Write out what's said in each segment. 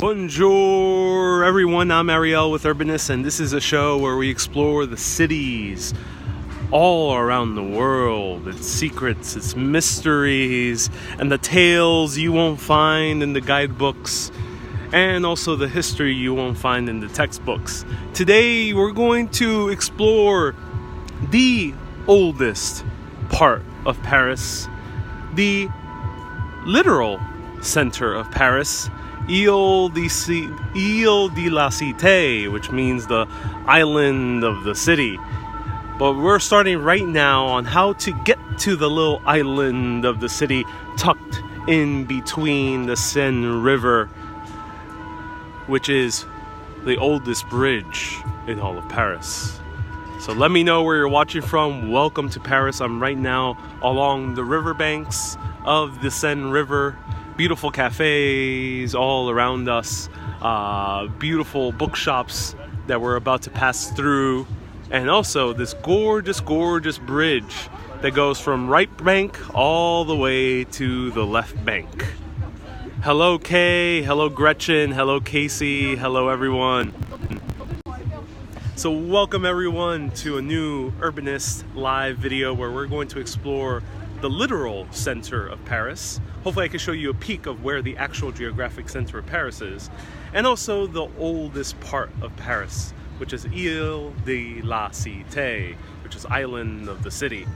Bonjour everyone, I'm Ariel with Urbanist, and this is a show where we explore the cities all around the world, its secrets, its mysteries, and the tales you won't find in the guidebooks, and also the history you won't find in the textbooks. Today we're going to explore the oldest part of Paris, the literal center of Paris, Île-de-la-Cité, which means the island of the city. But we're starting right now on how to get to the little island of the city tucked in between the Seine River, which is the oldest bridge in all of Paris. So let me know where you're watching from. Welcome to Paris. I'm right now along the riverbanks of the Seine River. Beautiful cafes all around us, beautiful bookshops that we're about to pass through, and also this gorgeous bridge that goes from right bank all the way to the left bank. Hello Kay, hello Gretchen, hello Casey, hello everyone. So welcome everyone to a new Urbanist live video where we're going to explore the literal center of Paris. Hopefully I can show you a peek of where the actual geographic center of Paris is, and also the oldest part of Paris, which is Île-de-la-Cité, which is island of the city.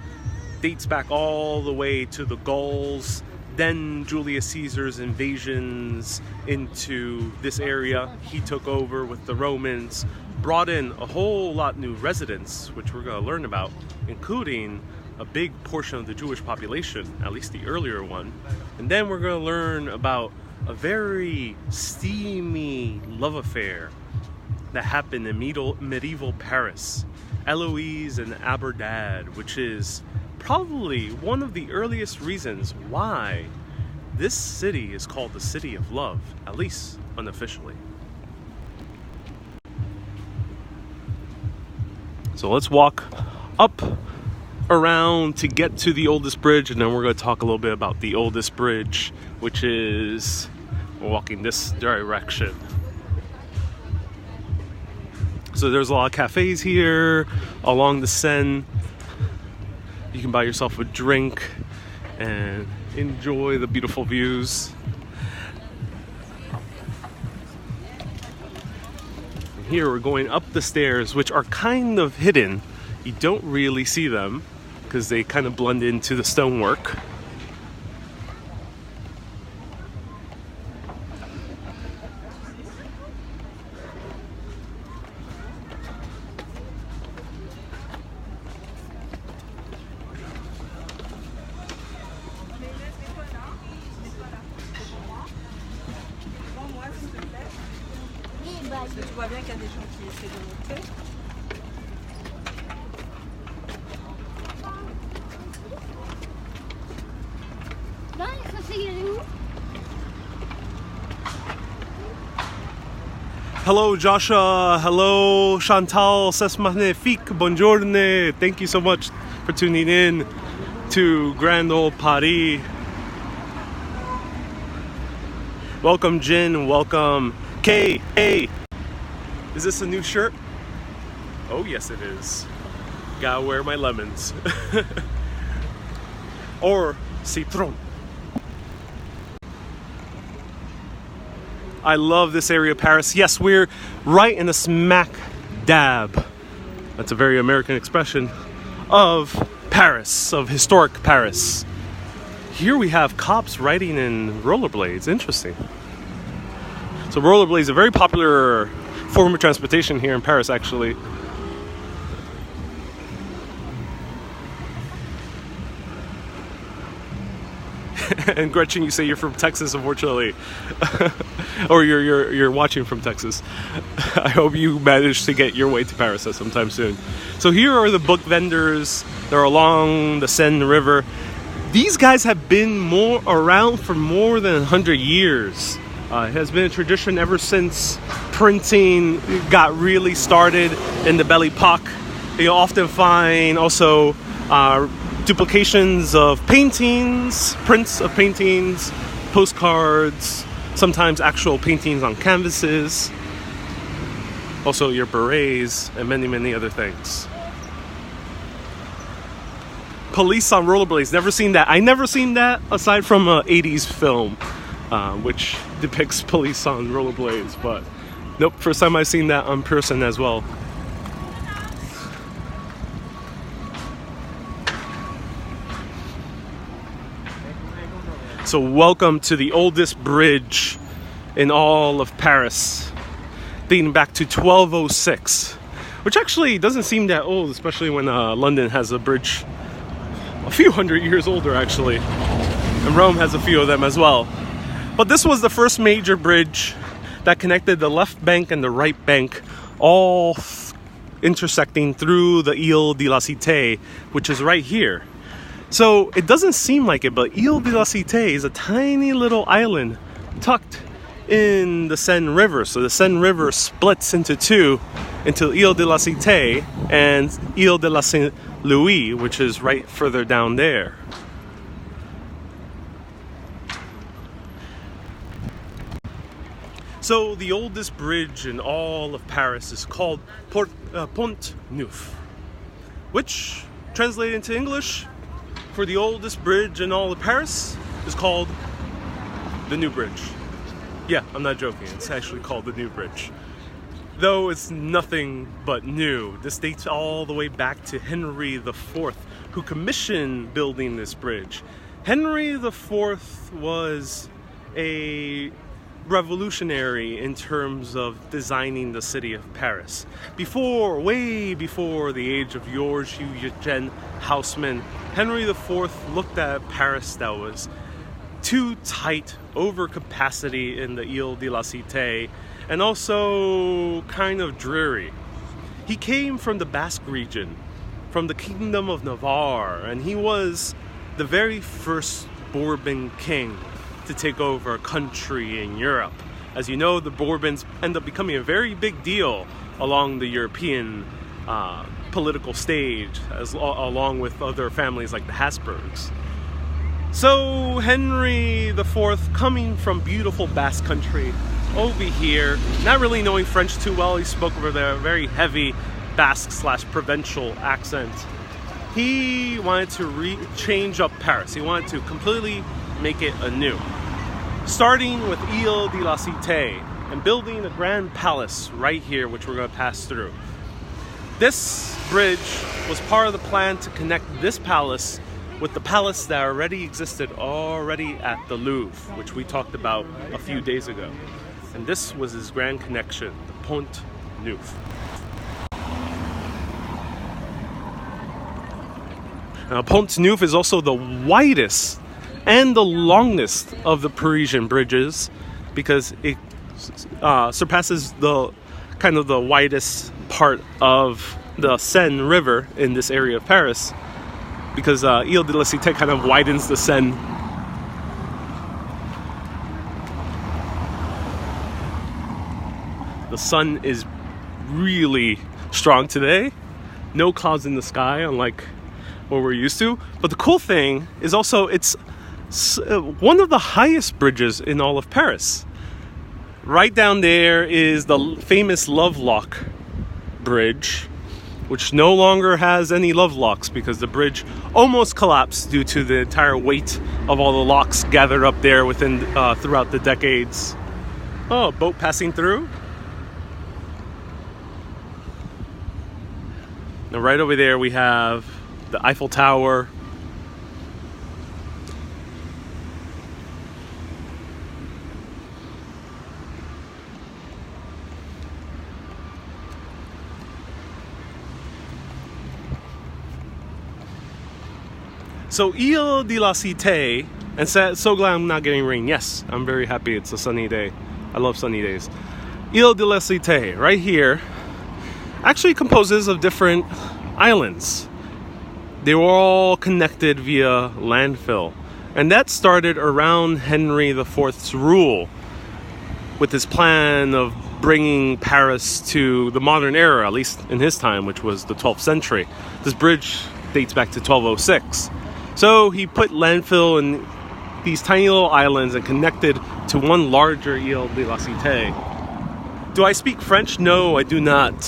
Dates back all the way to the Gauls, then Julius Caesar's invasions into this area. He took over with the Romans, brought in a whole lot new residents, which we're going to learn about, including a big portion of the Jewish population, at least the earlier one. And then we're going to learn about a very steamy love affair that happened in medieval Paris, Eloise and Aberdad, which is probably one of the earliest reasons why this city is called the City of Love, at least unofficially. So let's walk up around to get to the oldest bridge, and then we're going to talk a little bit about the oldest bridge, which is, we're walking this direction. So there's a lot of cafes here along the Seine. You can buy yourself a drink and enjoy the beautiful views. And here we're going up the stairs, which are kind of hidden. You don't really see them because they kind of blend into the stonework. Hello Joshua, hello Chantal, c'est magnifique, bonjourne. Thank you so much for tuning in to Grand Old Paris. Welcome Jin, welcome Kay. Hey, is this a new shirt? Oh yes it is. Gotta wear my lemons. Or citron. I love this area of Paris. Yes, we're right in the smack dab, that's a very American expression, of Paris, of historic Paris. Here we have cops riding in rollerblades. Interesting. So rollerblades are a very popular form of transportation here in Paris, actually. And Gretchen, you say you're from Texas, unfortunately. Or you're watching from Texas. I hope you manage to get your way to Paris sometime soon. So here are the book vendors. They're along the Seine River. These guys have been around for more than 100 years. It has been a tradition ever since printing got really started in the Belle Epoque. You'll often find also duplications of paintings, prints of paintings, postcards, sometimes actual paintings on canvases, also your berets, and many, many other things. Police on rollerblades, never seen that. I never seen that aside from an 80s film, which depicts police on rollerblades, but nope, first time I've seen that on person as well. So welcome to the oldest bridge in all of Paris, dating back to 1206, which actually doesn't seem that old, especially when London has a bridge a few hundred years older actually, and Rome has a few of them as well. But this was the first major bridge that connected the left bank and the right bank, all intersecting through the Île-de-la-Cité, which is right here. So it doesn't seem like it, but Île-de-la-Cité is a tiny little island tucked in the Seine River. So the Seine River splits into two, into Île-de-la-Cité and Île-de-la-Louie, which is right further down there. So the oldest bridge in all of Paris is called Pont Neuf, which translated into English for the oldest bridge in all of Paris is called the New Bridge. Yeah, I'm not joking. It's actually called the New Bridge. Though it's nothing but new. This dates all the way back to Henry IV, who commissioned building this bridge. Henry IV was a revolutionary in terms of designing the city of Paris. Way before the age of Georges Eugène Haussmann, Henry IV looked at Paris that was too tight, over capacity in the Île-de-la-Cité, and also kind of dreary. He came from the Basque region, from the Kingdom of Navarre, and he was the very first Bourbon king to take over a country in Europe. As you know, the Bourbons end up becoming a very big deal along the European political stage, along with other families like the Habsburgs. So Henry IV, coming from beautiful Basque country over here, not really knowing French too well, he spoke with a very heavy Basque/Provençal accent. He wanted to change up Paris. He wanted to completely make it anew, starting with Île-de-la-Cité and building a grand palace right here, which we're going to pass through. This bridge was part of the plan to connect this palace with the palace that already existed at the Louvre, which we talked about a few days ago. And this was his grand connection, the Pont Neuf. Now, Pont Neuf is also the widest and the longest of the Parisian bridges, because it surpasses the kind of the widest part of the Seine River in this area of Paris, because Île-de-la-Cité kind of widens the Seine. The sun is really strong today. No clouds in the sky, unlike what we're used to. But the cool thing is also it's one of the highest bridges in all of Paris. Right down there is the famous Lovelock Bridge, which no longer has any love locks because the bridge almost collapsed due to the entire weight of all the locks gathered up there throughout the decades. Oh, a boat passing through. Now right over there we have the Eiffel Tower. So Île-de-la-Cité, and so glad I'm not getting rain. Yes, I'm very happy it's a sunny day. I love sunny days. Île-de-la-Cité, right here, actually composes of different islands. They were all connected via landfill. And that started around Henry IV's rule, with his plan of bringing Paris to the modern era, at least in his time, which was the 12th century. This bridge dates back to 1206. So he put landfill these tiny little islands and connected to one larger Île-de-la-Cité. Do I speak French? No, I do not.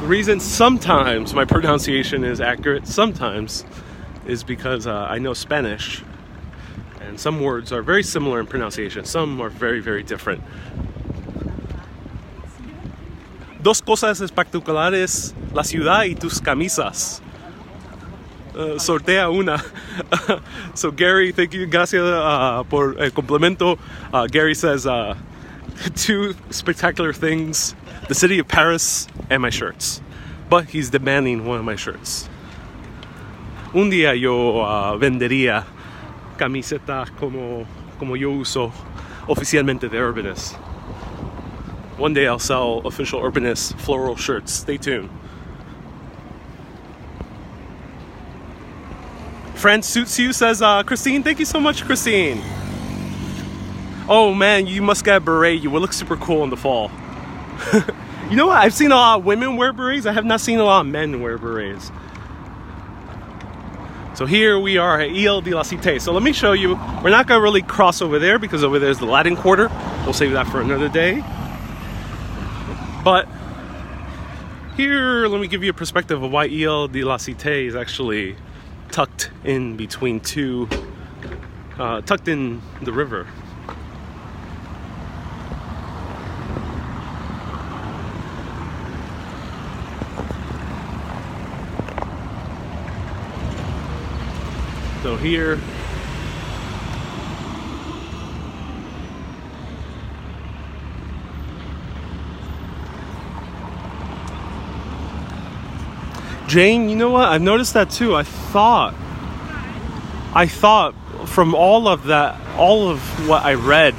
The reason sometimes my pronunciation is accurate, sometimes, is because I know Spanish. And some words are very similar in pronunciation. Some are very, very different. Dos cosas espectaculares, la ciudad y tus camisas. Sortea una. So Gary, thank you, gracias por el complemento. Gary says, two spectacular things, the city of Paris and my shirts. But he's demanding one of my shirts. Un día yo vendería camiseta como yo uso oficialmente de Urbanist. One day I'll sell official Urbanist floral shirts. Stay tuned. Friend suits you, says Christine. Thank you so much, Christine. Oh man, you must get a beret. You would look super cool in the fall. You know what? I've seen a lot of women wear berets. I have not seen a lot of men wear berets. So here we are at Île-de-la-Cité. So let me show you. We're not going to really cross over there because over there's the Latin Quarter. We'll save that for another day. But here, let me give you a perspective of why Île-de-la-Cité is actually tucked in between two, tucked in the river. So here, Jane, you know what? I've noticed that too. I thought from all of what I read,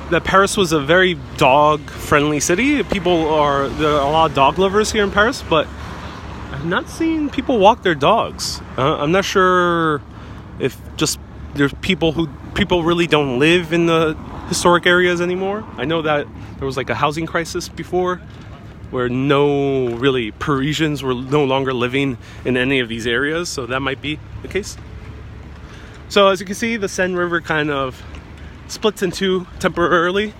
that Paris was a very dog-friendly city. There are a lot of dog lovers here in Paris, but I've not seen people walk their dogs. I'm not sure if just there's people really don't live in the historic areas anymore. I know that there was like a housing crisis before, where really Parisians were no longer living in any of these areas, so that might be the case. So as you can see, the Seine River kind of splits in two temporarily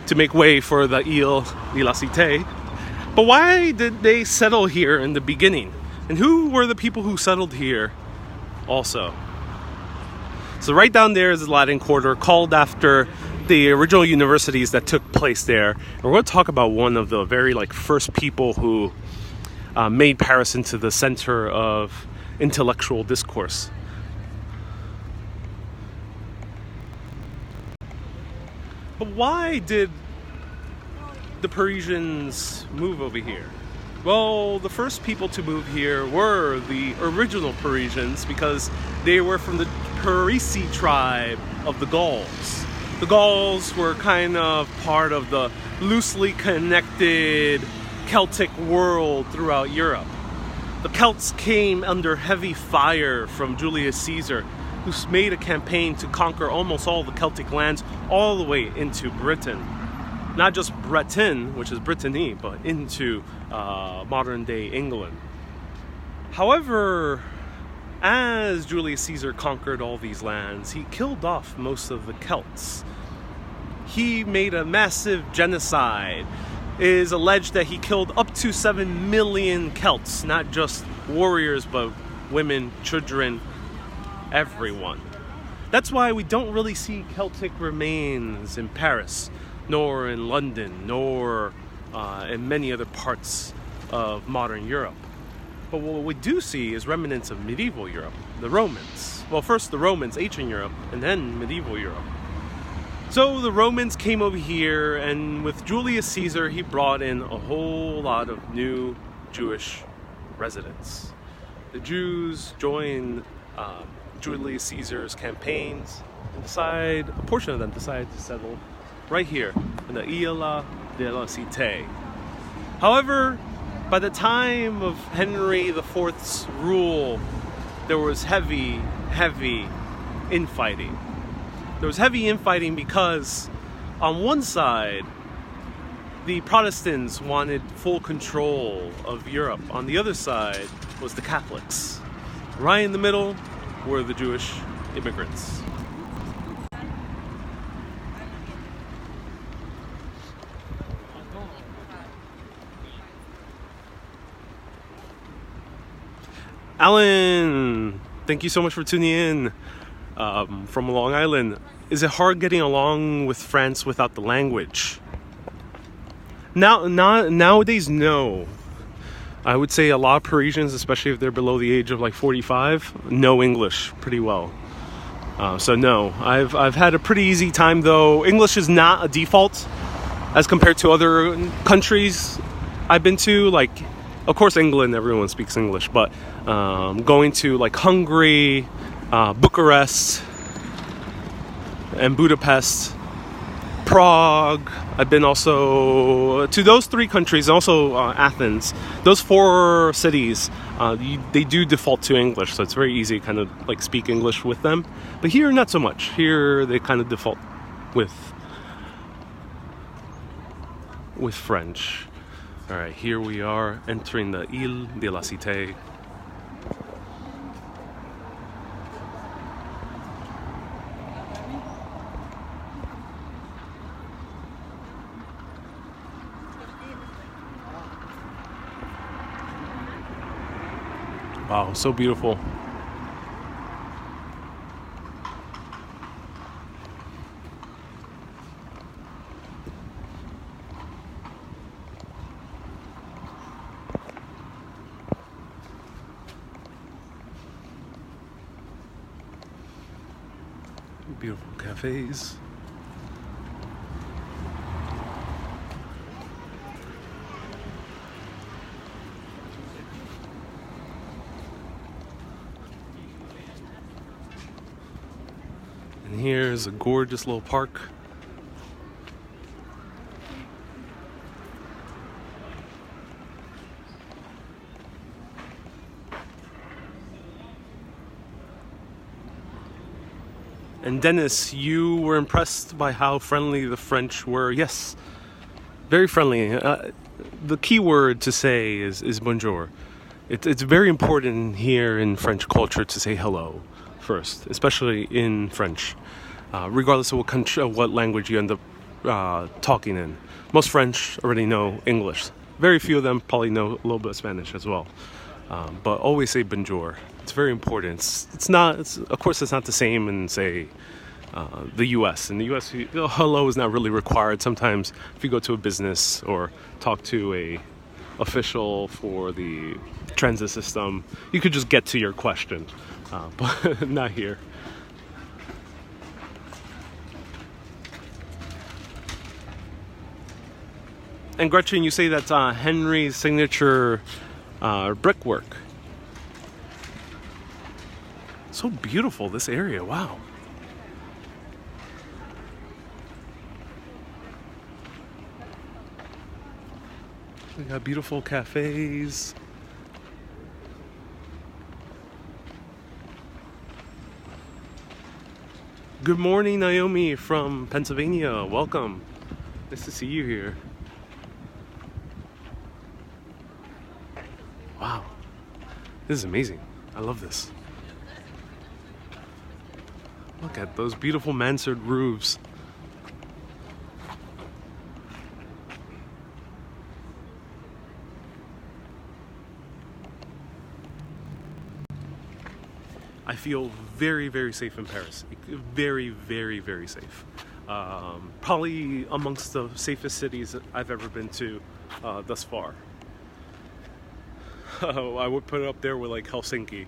to make way for the Île-de-la-Cité. But why did they settle here in the beginning? And who were the people who settled here also? So right down there is the Latin Quarter, called after the original universities that took place there. And we're going to talk about one of the very first people who made Paris into the center of intellectual discourse. But why did the Parisians move over here? Well, the first people to move here were the original Parisians, because they were from the Parisi tribe of the Gauls. The Gauls were kind of part of the loosely connected Celtic world throughout Europe. The Celts came under heavy fire from Julius Caesar, who made a campaign to conquer almost all the Celtic lands all the way into Britain. Not just Breton, which is Brittany, but into modern-day England. However, as Julius Caesar conquered all these lands, he killed off most of the Celts. He made a massive genocide. It is alleged that he killed up to 7 million Celts, not just warriors, but women, children, everyone. That's why we don't really see Celtic remains in Paris, nor in London, nor in many other parts of modern Europe. But what we do see is remnants of medieval Europe, the Romans. Well, first the Romans, ancient Europe, and then medieval Europe. So the Romans came over here, and with Julius Caesar, he brought in a whole lot of new Jewish residents. The Jews joined Julius Caesar's campaigns, and a portion of them decided to settle right here in the Île-de-la-Cité. However, by the time of Henry IV's rule, there was heavy infighting. There was heavy infighting because on one side, the Protestants wanted full control of Europe. On the other side was the Catholics. Right in the middle were the Jewish immigrants. Alan, thank you so much for tuning in from Long Island. Is it hard getting along with France without the language? Nowadays, no. I would say a lot of Parisians, especially if they're below the age of like 45, know English pretty well. So no, I've had a pretty easy time though. English is not a default as compared to other countries I've been to. Like, of course, England, everyone speaks English, but going to like Hungary, Bucharest, and Budapest, Prague. I've been also to those 3 countries, also Athens. Those 4 cities, they do default to English, so it's very easy to kind of like speak English with them. But here, not so much. Here, they kind of default with French. All right, here we are entering the Île-de-la-Cité. Wow, so beautiful. Beautiful cafes. And here's a gorgeous little park. And Dennis, you were impressed by how friendly the French were. Yes, very friendly. The key word to say is bonjour. It's very important here in French culture to say hello first, especially in French, regardless of what country, what language you end up talking in. Most French already know English. Very few of them probably know a little bit of Spanish as well. But always say bonjour. It's very important. Of course, it's not the same in, say, the U.S. In the U.S., hello is not really required. Sometimes if you go to a business or talk to a official for the transit system, you could just get to your question, but not here. And Gretchen, you say that's Henry's signature brickwork. So beautiful, this area. Wow. We got beautiful cafes. Good morning, Naomi from Pennsylvania. Welcome. Nice to see you here. Wow. This is amazing. I love this. Look at those beautiful mansard roofs. I feel very, very safe in Paris. Very, very, very safe. Probably amongst the safest cities I've ever been to thus far. I would put it up there with like Helsinki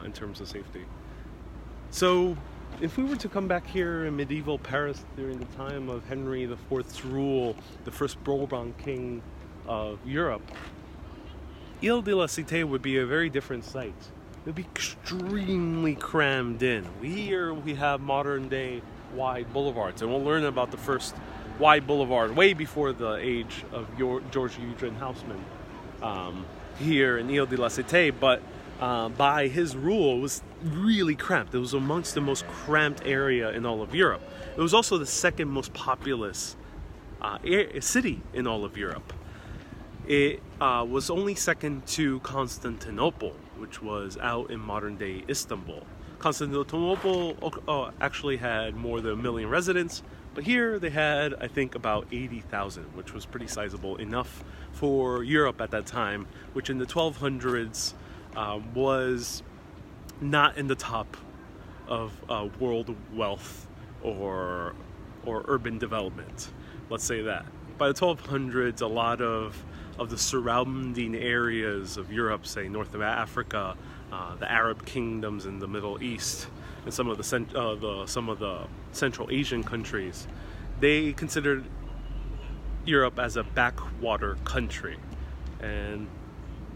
in terms of safety. So if we were to come back here in medieval Paris during the time of Henry IV's rule, the first Bourbon king of Europe, Île-de-la-Cité would be a very different sight. It would be extremely crammed in. Here we have modern day wide boulevards, and we'll learn about the first wide boulevard way before the age of George Eugene Haussmann here in Île-de-la-Cité, but by his rule, it was really cramped. It was amongst the most cramped area in all of Europe. It was also the second most populous city in all of Europe. It was only second to Constantinople, which was out in modern-day Istanbul. Constantinople actually had more than 1 million residents, but here they had, I think, about 80,000, which was pretty sizable, enough for Europe at that time, which in the 1200s was not in the top of world wealth or urban development. Let's say that. By the 1200s, a lot of the surrounding areas of Europe, say north of Africa, the Arab kingdoms in the Middle East, and some of the Central Asian countries, they considered Europe as a backwater country, and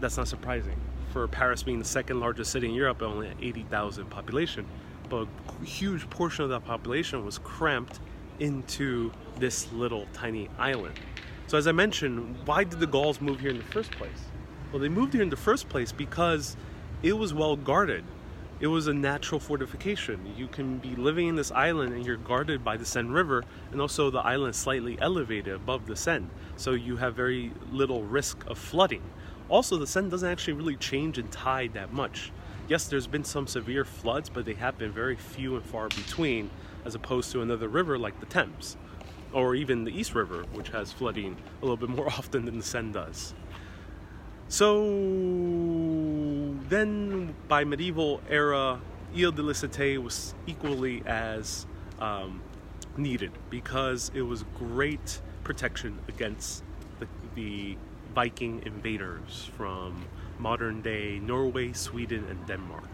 that's not surprising. For Paris being the second largest city in Europe, only at 80,000 population, but a huge portion of that population was cramped into this little tiny island. So as I mentioned, why did the Gauls move here in the first place? Well, they moved here in the first place because it was well guarded. It was a natural fortification. You can be living in this island and you're guarded by the Seine River, and also the island is slightly elevated above the Seine, so you have very little risk of flooding. Also, the Seine doesn't actually really change in tide that much. Yes, there's been some severe floods, but they have been very few and far between, as opposed to another river like the Thames, or even the East River, which has flooding a little bit more often than the Seine does. So then, by medieval era, Île-de-la-Cité was equally as needed, because it was great protection against the Viking invaders from modern day Norway, Sweden, and Denmark.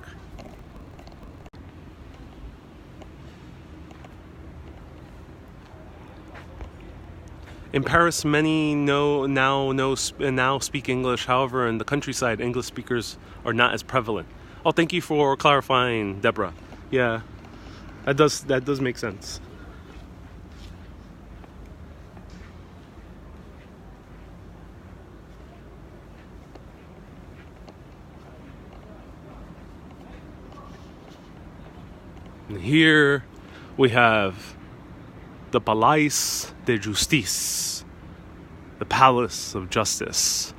In Paris, many now speak English. However, in the countryside, English speakers are not as prevalent. Oh, thank you for clarifying, Deborah. Yeah, that does make sense. And here we have the Palais de Justice, the Palace of Justice.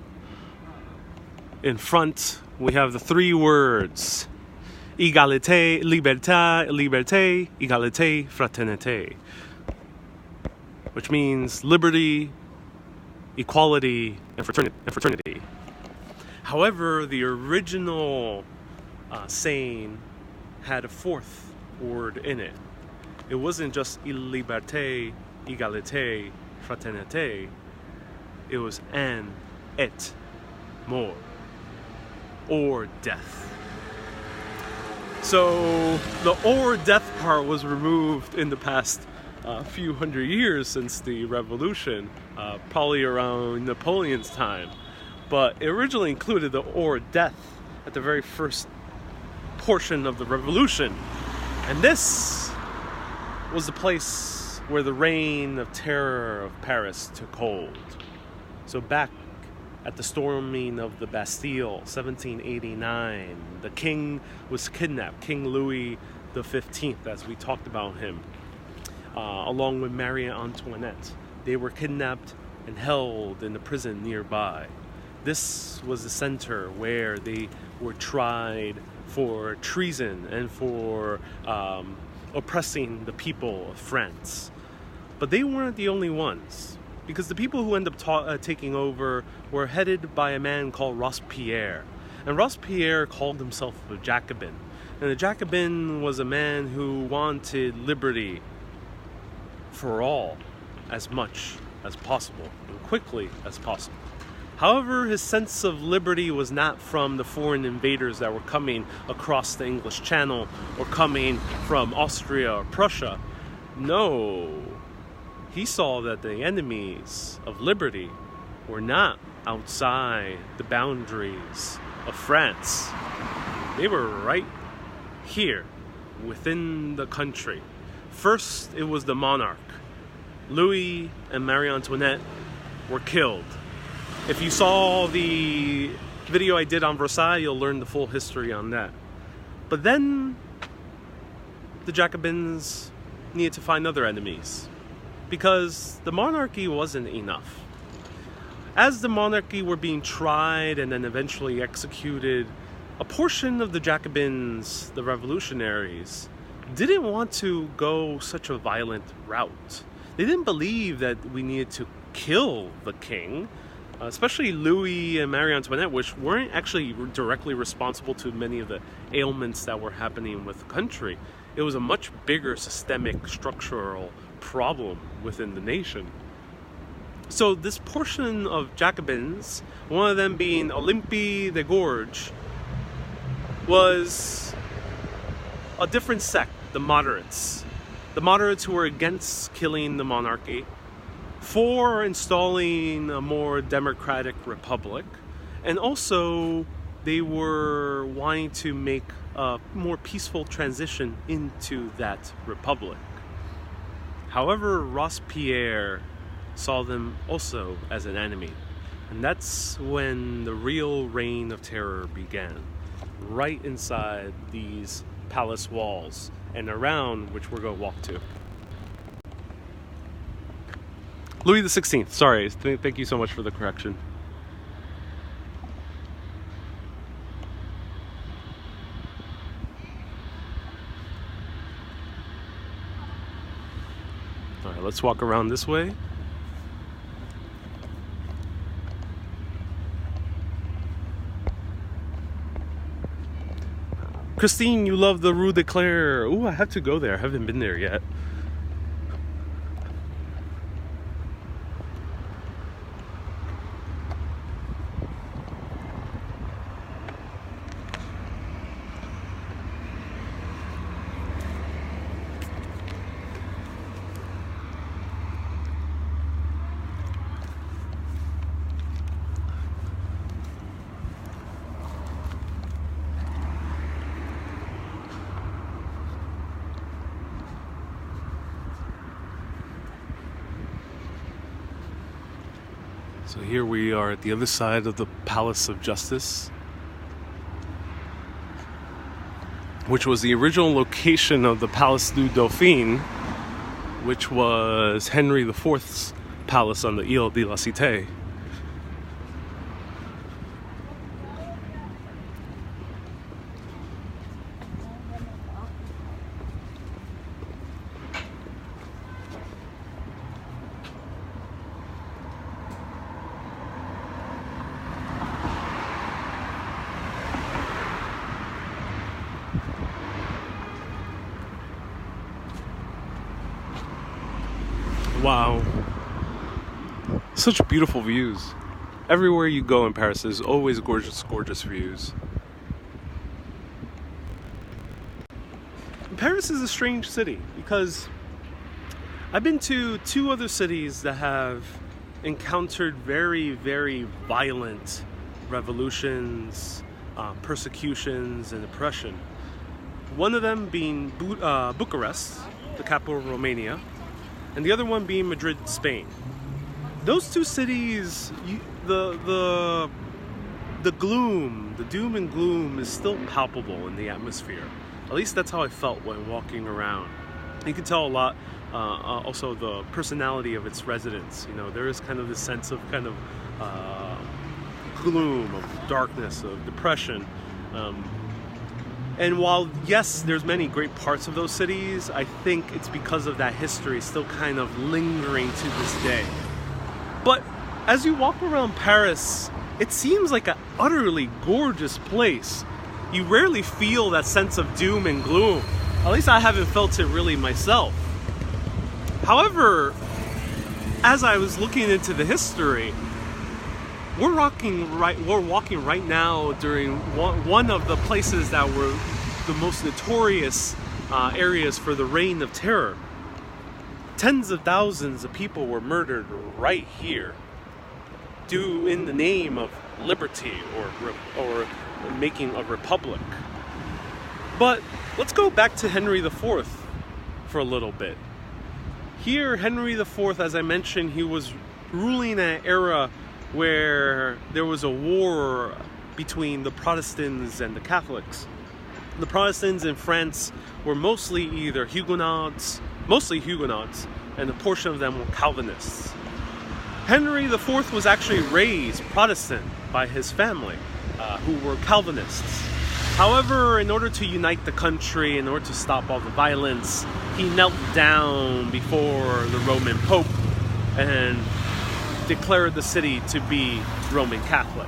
In front, we have the 3 words: Égalité, liberté, égalité, fraternité, which means liberty, equality, and fraternity. However, the original saying had a 4th word in it. It wasn't just liberté, égalité, fraternité. It was an, et, mort, or death. So the or death part was removed in the past few hundred years since the revolution, probably around Napoleon's time. But it originally included the or death at the very first portion of the revolution. And this was the place where the reign of terror of Paris took hold. So back at the storming of the Bastille, 1789, the king was kidnapped, King Louie the 15th, as we talked about him, along with Marie Antoinette. They were kidnapped and held in the prison nearby. This was the center where they were tried for treason and for oppressing the people of France. But they weren't the only ones, because the people who ended up taking over were headed by a man called Robespierre. And Robespierre called himself a Jacobin. And a Jacobin was a man who wanted liberty for all as much as possible and quickly as possible. However, his sense of liberty was not from the foreign invaders that were coming across the English Channel or coming from Austria or Prussia. No, he saw that the enemies of liberty were not outside the boundaries of France. They were right here within the country. First, it was the monarch. Louis and Marie Antoinette were killed. If you saw the video I did on Versailles, you'll learn the full history on that. But then the Jacobins needed to find other enemies, because the monarchy wasn't enough. As the monarchy were being tried and then eventually executed, a portion of the Jacobins, the revolutionaries, didn't want to go such a violent route. They didn't believe that we needed to kill the king, especially Louie and Marie Antoinette, which weren't actually directly responsible to many of the ailments that were happening with the country. It was a much bigger systemic structural problem within the nation. So this portion of Jacobins, one of them being Olympe de Gouges, was a different sect, the moderates. The moderates who were against killing the monarchy, for installing a more democratic republic, and also they were wanting to make a more peaceful transition into that republic. However, Robespierre saw them also as an enemy, and that's when the real reign of terror began, right inside these palace walls and around which we're going to walk to. Louis the 16th, sorry, thank you so much for the correction. Alright, let's walk around this way. Christine, you love the Rue de Claire. Ooh, I have to go there. I haven't been there yet. So here we are at the other side of the Palace of Justice, which was the original location of the Palace du Dauphin, which was Henry IV's palace on the Île-de-la-Cité. Wow. Such beautiful views. Everywhere you go in Paris, there's always gorgeous, gorgeous views. Paris is a strange city because I've been to two other cities that have encountered very, very violent revolutions, persecutions, and oppression. One of them being Bucharest, the capital of Romania, and the other one being Madrid, Spain. Those two cities, the gloom, the doom and gloom is still palpable in the atmosphere. At least that's how I felt when walking around. You can tell a lot, also the personality of its residents. You know, there is kind of this sense of kind of gloom, of darkness, of depression. And while, yes, there's many great parts of those cities, I think it's because of that history still kind of lingering to this day. But as you walk around Paris, it seems like an utterly gorgeous place. You rarely feel that sense of doom and gloom. At least I haven't felt it really myself. However, as I was looking into the history, we're walking right now during one of the places that were the most notorious areas for the reign of terror. Tens of thousands of people were murdered right here, due in the name of liberty or making a republic. But let's go back to Henry IV for a little bit. Here, Henry IV, as I mentioned, he was ruling in an era where there was a war between the Protestants and the Catholics. The Protestants in France were mostly either Huguenots, and a portion of them were Calvinists. Henry IV was actually raised Protestant by his family, who were Calvinists. However, in order to unite the country, in order to stop all the violence, he knelt down before the Roman Pope and declared the city to be Roman Catholic.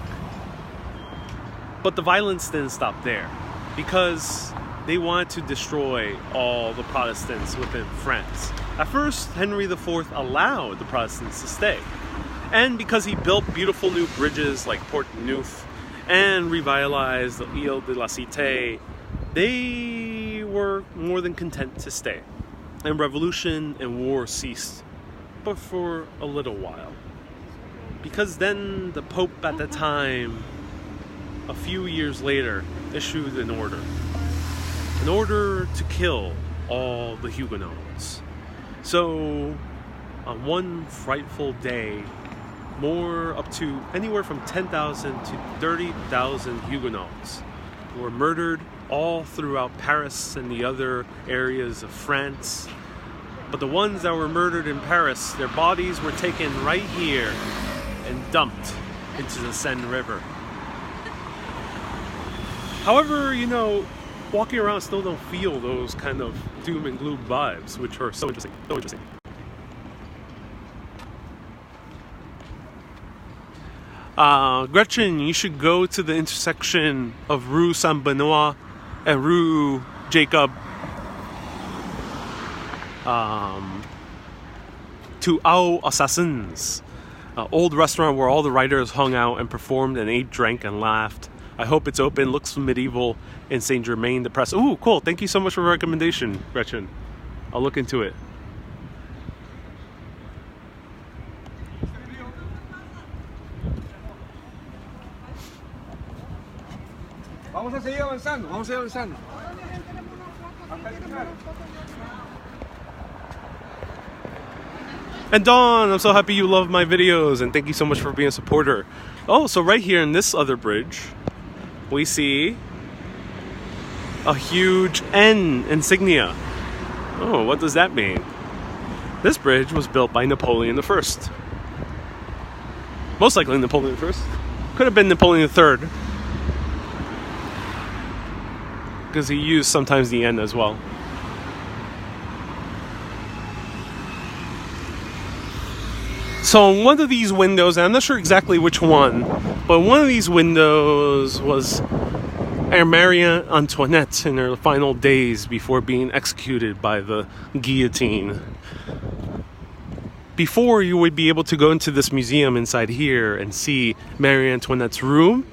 But the violence didn't stop there, because they wanted to destroy all the Protestants within France. At first, Henry IV allowed the Protestants to stay. And because he built beautiful new bridges like Port Neuf and revitalized the Île-de-la-Cité, they were more than content to stay. And revolution and war ceased, but for a little while. Because then the Pope at the time, a few years later, issued an order to kill all the Huguenots. So, on one frightful day, up to anywhere from 10,000 to 30,000 Huguenots were murdered all throughout Paris and the other areas of France. But the ones that were murdered in Paris, their bodies were taken right here and dumped into the Seine River. However, walking around still don't feel those kind of doom and gloom vibes, which are so interesting. Gretchen, you should go to the intersection of Rue Saint-Benoît and Rue Jacob to Aux Assassins, old restaurant where all the writers hung out and performed and ate, drank, and laughed. I hope it's open. Looks medieval in Saint Germain. The press. Ooh, cool. Thank you so much for the recommendation, Gretchen. I'll look into it. Vamos a seguir avanzando. And Dawn, I'm so happy you love my videos, and thank you so much for being a supporter. Oh, so right here in this other bridge, we see a huge N insignia. Oh, what does that mean? This bridge was built by Napoleon I. Most likely Napoleon I. Could have been Napoleon III, because he used sometimes the N as well. So one of these windows, and I'm not sure exactly which one, but one of these windows was Marie Antoinette in her final days before being executed by the guillotine. Before, you would be able to go into this museum inside here and see Marie Antoinette's room,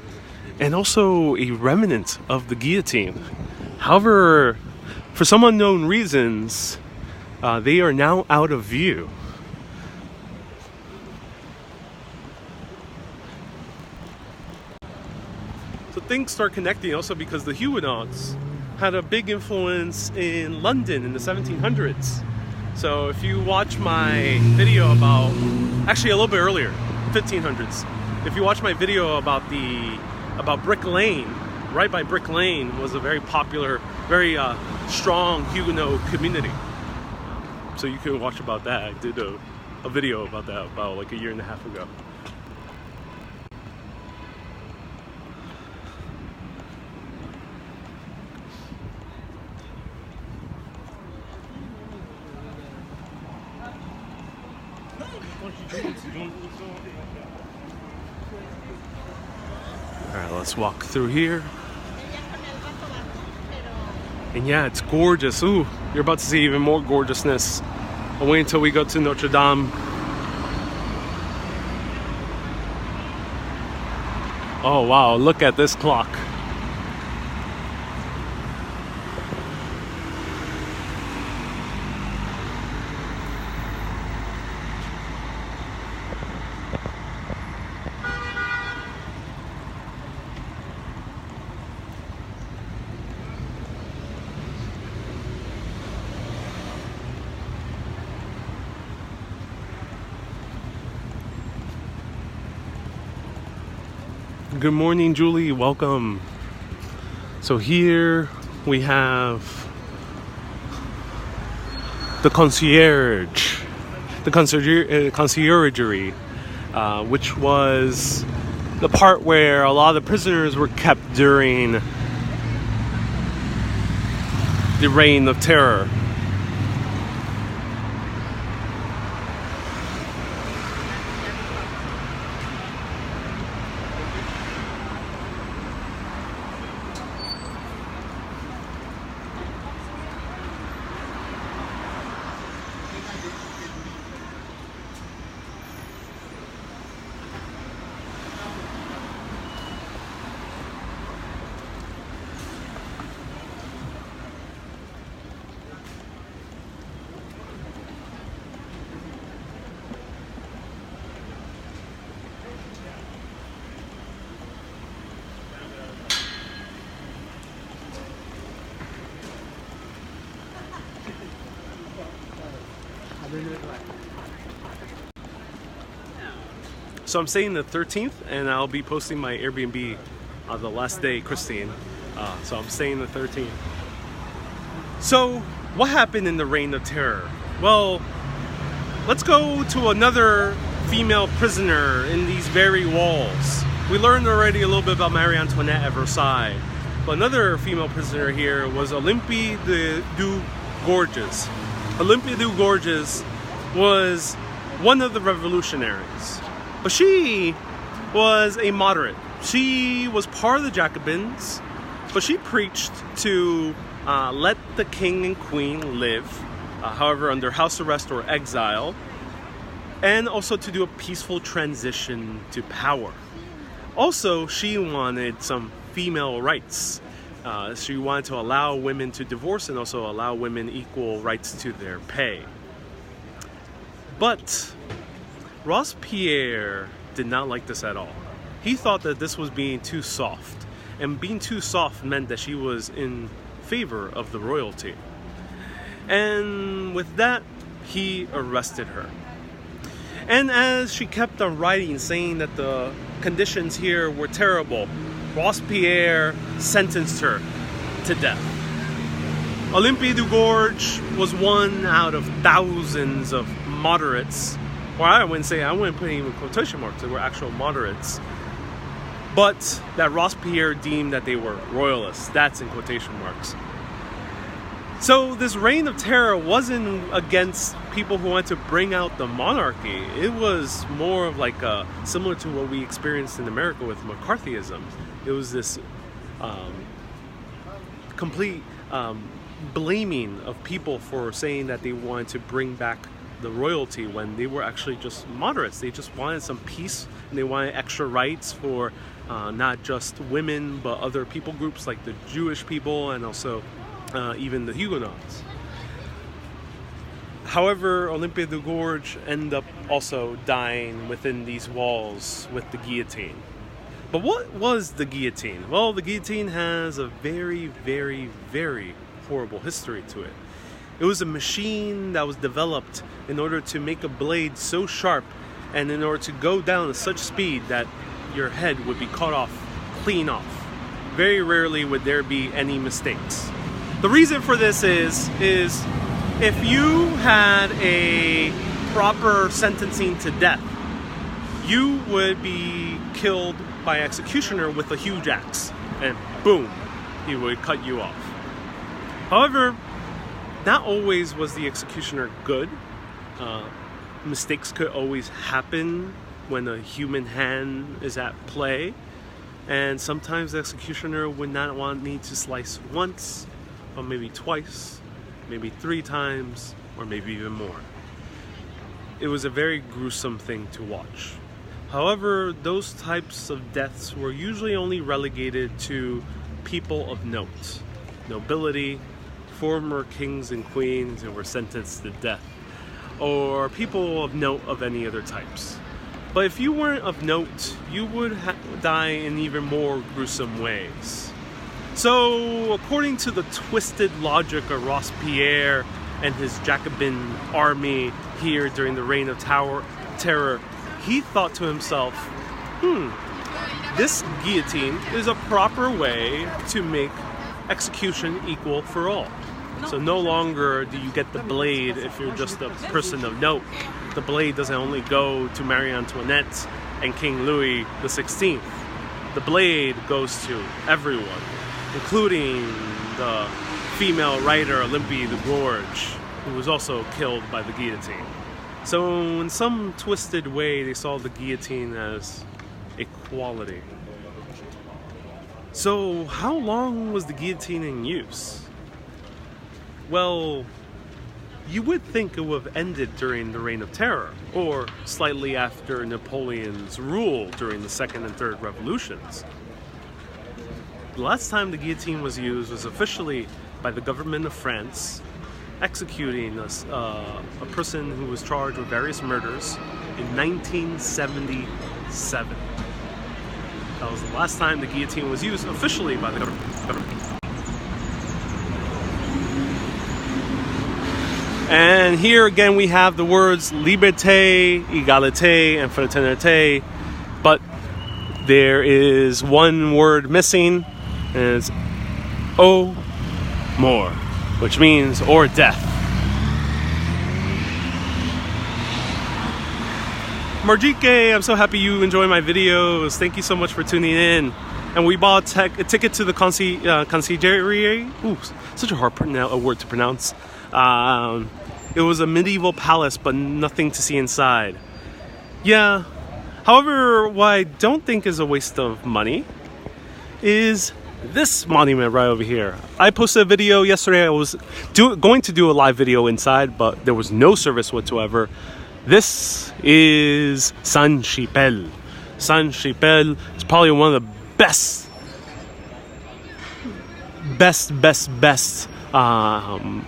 and also a remnant of the guillotine. However, for some unknown reasons, they are now out of view. So things start connecting also because the Huguenots had a big influence in London in the 1700s. So if you watch my video about, actually a little bit earlier, 1500s, if you watch my video about Brick Lane, right by Brick Lane was a very popular, very strong Huguenot community. So you can watch about that. I did a video about that about like a year and a half ago. Alright, let's walk through here. And yeah, it's gorgeous. Ooh, you're about to see even more gorgeousness. I'll wait until we go to Notre Dame. Oh wow, look at this clock. Good morning, Julie. Welcome. So here we have the conciergerie, which was the part where a lot of the prisoners were kept during the Reign of Terror. So I'm staying the 13th, and I'll be posting my Airbnb the last day, Christine. So I'm staying the 13th. So what happened in the Reign of Terror? Well, let's go to another female prisoner in these very walls. We learned already a little bit about Marie Antoinette at Versailles. But another female prisoner here was Olympe du Gorges. Olympe du Gorges was one of the revolutionaries. But she was a moderate. She was part of the Jacobins, but she preached to let the king and queen live, however, under house arrest or exile, and also to do a peaceful transition to power. Also, she wanted some female rights. She wanted to allow women to divorce and also allow women equal rights to their pay. But Robespierre did not like this at all. He thought that this was being too soft, and being too soft meant that she was in favor of the royalty. And with that, he arrested her. And as she kept on writing, saying that the conditions here were terrible, Robespierre sentenced her to death. Olympe du Gorges was one out of thousands of moderates. Or I wouldn't put even quotation marks, they were actual moderates. But that Robespierre deemed that they were royalists. That's in quotation marks. So this Reign of Terror wasn't against people who wanted to bring out the monarchy. It was more of like similar to what we experienced in America with McCarthyism. It was this complete blaming of people for saying that they wanted to bring back the royalty when they were actually just moderates. They just wanted some peace, and they wanted extra rights for not just women but other people groups like the Jewish people and also even the Huguenots. However, Olympe du Gorges ended up also dying within these walls with the guillotine. But what was the guillotine? Well, the guillotine has a very, very, very horrible history to it. It was a machine that was developed in order to make a blade so sharp and in order to go down at such speed that your head would be cut off, clean off. Very rarely would there be any mistakes. The reason for this is if you had a proper sentencing to death, you would be killed by executioner with a huge axe, and boom, he would cut you off. However, not always was the executioner good. Mistakes could always happen when a human hand is at play, and sometimes the executioner would not need to slice once, but maybe twice, maybe 3 times, or maybe even more. It was a very gruesome thing to watch. However, those types of deaths were usually only relegated to people of note, nobility, former kings and queens who were sentenced to death, or people of note of any other types. But if you weren't of note, you would die in even more gruesome ways. So, according to the twisted logic of Robespierre and his Jacobin army here during the Reign of Terror, he thought to himself, this guillotine is a proper way to make execution equal for all. So no longer do you get the blade if you're just a person of note. The blade doesn't only go to Marie Antoinette and King Louis XVI. The blade goes to everyone, including the female writer, Olympia the Gorge, who was also killed by the guillotine. So in some twisted way, they saw the guillotine as equality. So how long was the guillotine in use? Well, you would think it would have ended during the Reign of Terror, or slightly after Napoleon's rule during the Second and Third Revolutions. The last time the guillotine was used was officially by the government of France, executing a person who was charged with various murders in 1977. That was the last time the guillotine was used officially by the government. And here again we have the words liberté, égalité, and fraternité, but there is one word missing, and it's "au mort," which means "or death." Marjike, I'm so happy you enjoy my videos. Thank you so much for tuning in. And we bought a ticket to the conciergerie. Ooh, such a hard word to pronounce. It was a medieval palace, but nothing to see inside. Yeah. However, what I don't think is a waste of money is this monument right over here. I posted a video yesterday. I was going to do a live video inside, but there was no service whatsoever. This is Saint-Chapelle. Saint-Chapelle is probably one of the best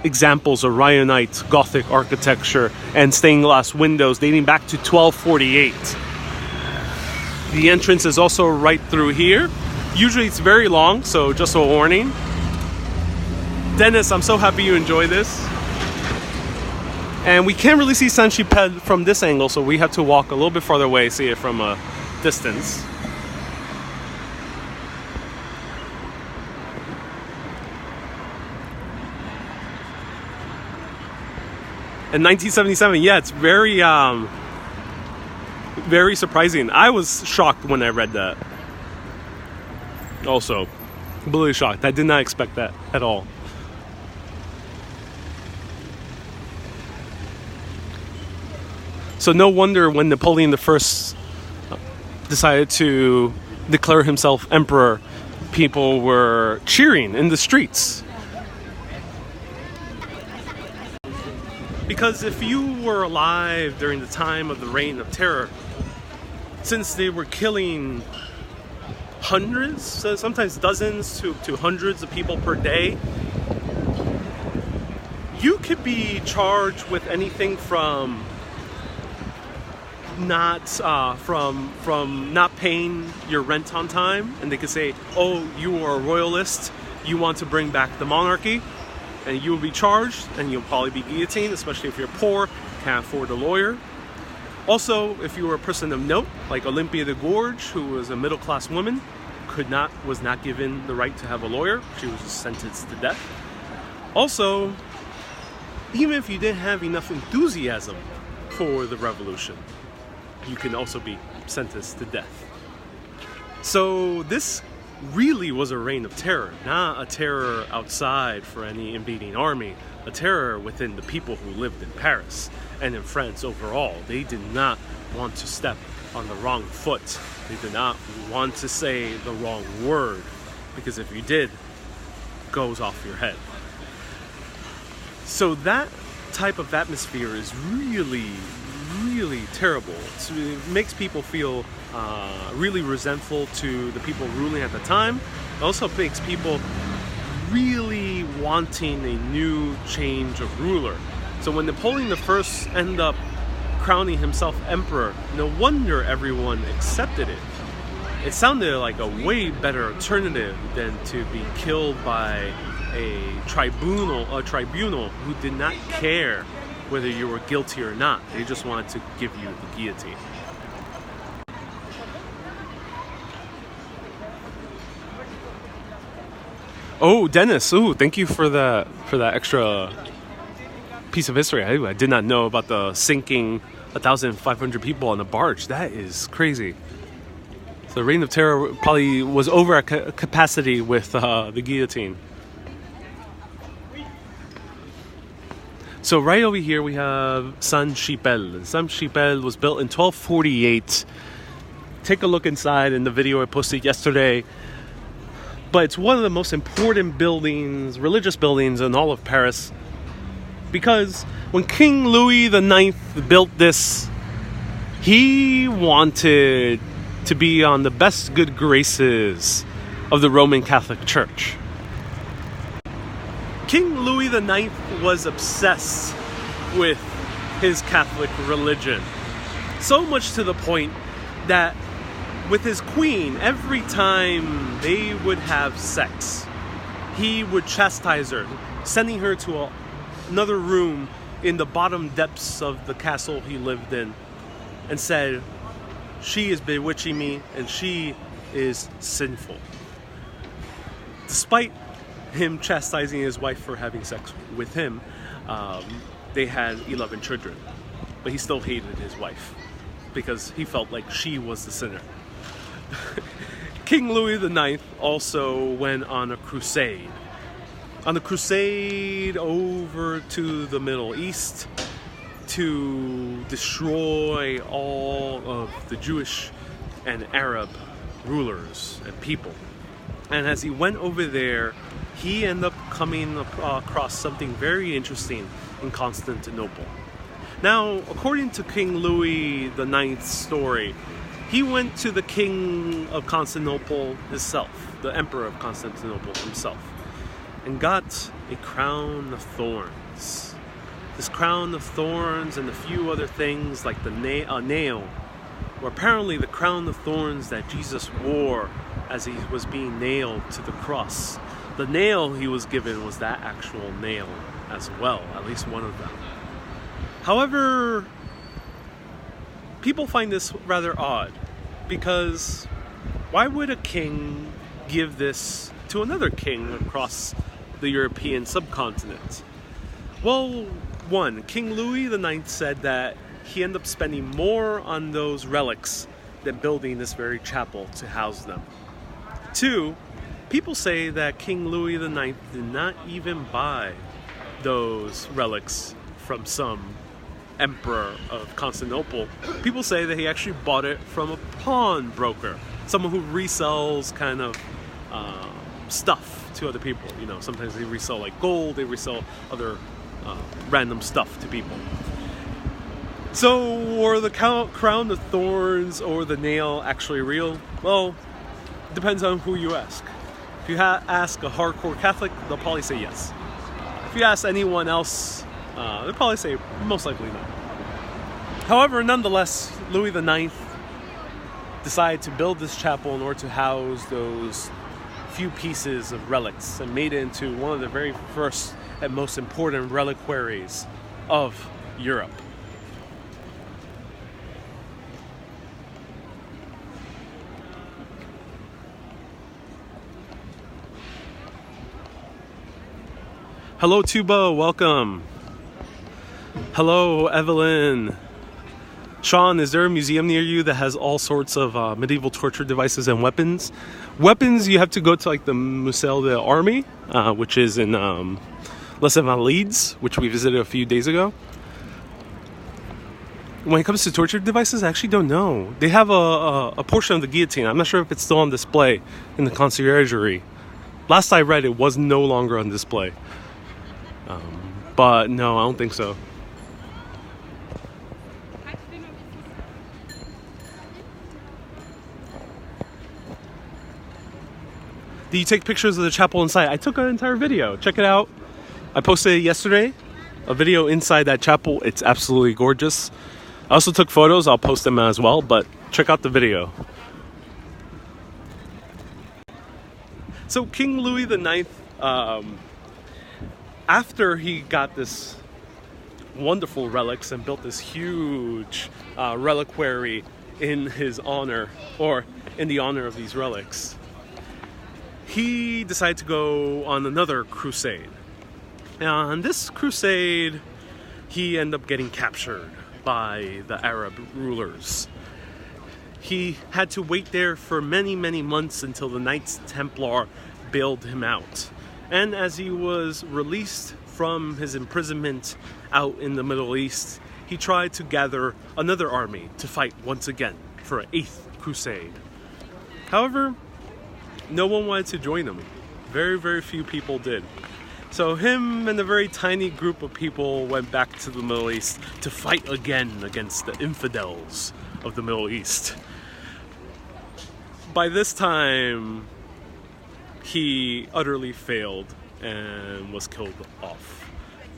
examples of Rayonite Gothic architecture and stained glass windows dating back to 1248. The entrance is also right through here. Usually it's very long, so just a warning. Dennis, I'm so happy you enjoy this. And we can't really see Saint-Chapelle from this angle, so we have to walk a little bit farther away, see it from a distance. In 1977, yeah, it's very surprising. I was shocked when I read that. Also, completely shocked. I did not expect that at all. So no wonder when Napoleon I decided to declare himself emperor, people were cheering in the streets. Because if you were alive during the time of the Reign of Terror, since they were killing hundreds, sometimes dozens to hundreds of people per day, you could be charged with anything from not paying your rent on time, and they could say, "Oh, you are a royalist, you want to bring back the monarchy," and you will be charged, and you'll probably be guillotined, especially if you're poor, can't afford a lawyer. Also, if you were a person of note, like Olympia the Gorge, who was a middle-class woman, was not given the right to have a lawyer. She was just sentenced to death. Also, even if you didn't have enough enthusiasm for the revolution, you can also be sentenced to death. So this really was a reign of terror, not a terror outside for any invading army, a terror within the people who lived in Paris and in France overall. They did not want to step on the wrong foot. They did not want to say the wrong word, because if you did, it goes off your head. So that type of atmosphere is really terrible. It makes people feel really resentful to the people ruling at the time. It also makes people really wanting a new change of ruler. So when Napoleon I ended up crowning himself emperor, no wonder everyone accepted it. It sounded like a way better alternative than to be killed by a tribunal who did not care whether you were guilty or not. They just wanted to give you the guillotine. Oh, Dennis! Ooh, thank you for that extra piece of history. I did not know about the sinking 1,500 people on a barge. That is crazy. So the Reign of Terror probably was over at capacity with the guillotine. So right over here we have Sainte-Chapelle. Sainte-Chapelle was built in 1248. Take a look inside in the video I posted yesterday. But it's one of the most important buildings, religious buildings in all of Paris. Because when King Louis IX built this, he wanted to be on the best good graces of the Roman Catholic Church. King Louis IX was obsessed with his Catholic religion. So much to the point that with his queen, every time they would have sex, he would chastise her, sending her to another room in the bottom depths of the castle he lived in, and said, "She is bewitching me and she is sinful." Despite him chastising his wife for having sex with him, they had 11 children. But he still hated his wife because he felt like she was the sinner. King Louis IX also went on a crusade. On the crusade over to the Middle East to destroy all of the Jewish and Arab rulers and people. And as he went over there, he ended up coming across something very interesting in Constantinople. Now, according to King Louis IX's story, he went to the king of Constantinople himself, the emperor of Constantinople himself, and got a crown of thorns. This crown of thorns and a few other things like the nail were apparently the crown of thorns that Jesus wore as he was being nailed to the cross. The nail he was given was that actual nail as well, at least one of them. However, people find this rather odd, because why would a king give this to another king across the European subcontinent? Well, one, King Louis IX said that he ended up spending more on those relics than building this very chapel to house them. Two, people say that King Louis IX did not even buy those relics from some emperor of Constantinople. People say that he actually bought it from a pawnbroker, someone who resells kind of stuff to other people. You know, sometimes they resell like gold, they resell other random stuff to people. So, were the crown of thorns or the nail actually real? Well, it depends on who you ask. If you ask a hardcore Catholic, they'll probably say yes. If you ask anyone else, they'll probably say most likely no. However, nonetheless, Louis IX decided to build this chapel in order to house those few pieces of relics and made it into one of the very first and most important reliquaries of Europe. Hello, Tuba, welcome. Hello, Evelyn. Sean, is there a museum near you that has all sorts of medieval torture devices and weapons? Weapons, you have to go to like the Musée de l'Armée, which is in Les Invalides, which we visited a few days ago. When it comes to torture devices, I actually don't know. They have a portion of the guillotine. I'm not sure if it's still on display in the conciergerie. Last I read, it was no longer on display. But no, I don't think so. Did you take pictures of the chapel inside? I took an entire video. Check it out. I posted it yesterday. A video inside that chapel. It's absolutely gorgeous. I also took photos. I'll post them as well. But check out the video. So King Louis IX, after he got this wonderful relics and built this huge reliquary in his honor, or in the honor of these relics, he decided to go on another crusade. And on this crusade, he ended up getting captured by the Arab rulers. He had to wait there for many, many months until the Knights Templar bailed him out. And as he was released from his imprisonment out in the Middle East, he tried to gather another army to fight once again for an 8th crusade. However, no one wanted to join him. Very, very few people did. So him and a very tiny group of people went back to the Middle East to fight again against the infidels of the Middle East. By this time, he utterly failed and was killed off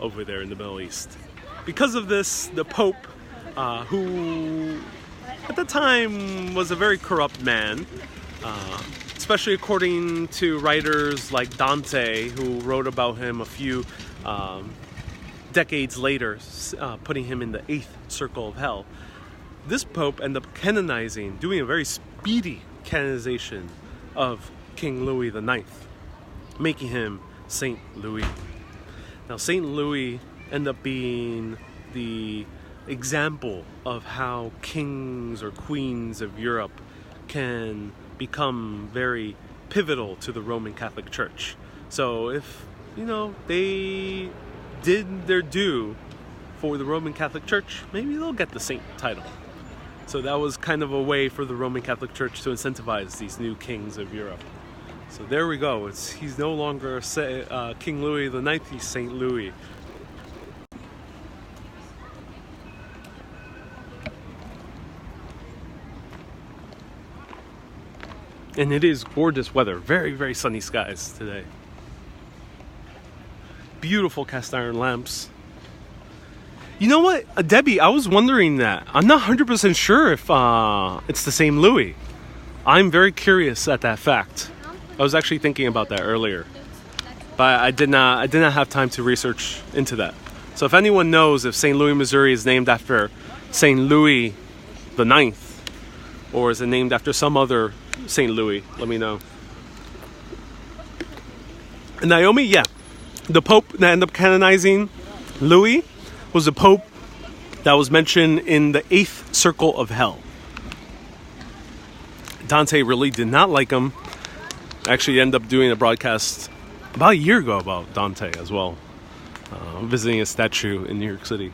over there in the Middle East. Because of this, the Pope, who at the time was a very corrupt man, especially according to writers like Dante, who wrote about him a few decades later, putting him in the 8th circle of hell. This Pope ended up canonizing, doing a very speedy canonization of King Louis IX, making him Saint Louis. Now, Saint Louis ended up being the example of how kings or queens of Europe can become very pivotal to the Roman Catholic Church. So if, they did their due for the Roman Catholic Church, maybe they'll get the saint title. So that was kind of a way for the Roman Catholic Church to incentivize these new kings of Europe. So there we go. He's no longer King Louis IX, he's Saint Louis. And it is gorgeous weather. Very, very sunny skies today. Beautiful cast iron lamps. You know what, Debbie, I was wondering that. I'm not 100% sure if it's the same Louis. I'm very curious at that fact. I was actually thinking about that earlier. But I did not have time to research into that. So if anyone knows if St. Louis, Missouri is named after St. Louis the Ninth, or is it named after some other St. Louis, let me know. And Naomi, yeah. The Pope that ended up canonizing Louis was the Pope that was mentioned in the 8th circle of hell. Dante really did not like him. Actually ended up doing a broadcast about a year ago about Dante as well. Visiting a statue in New York City.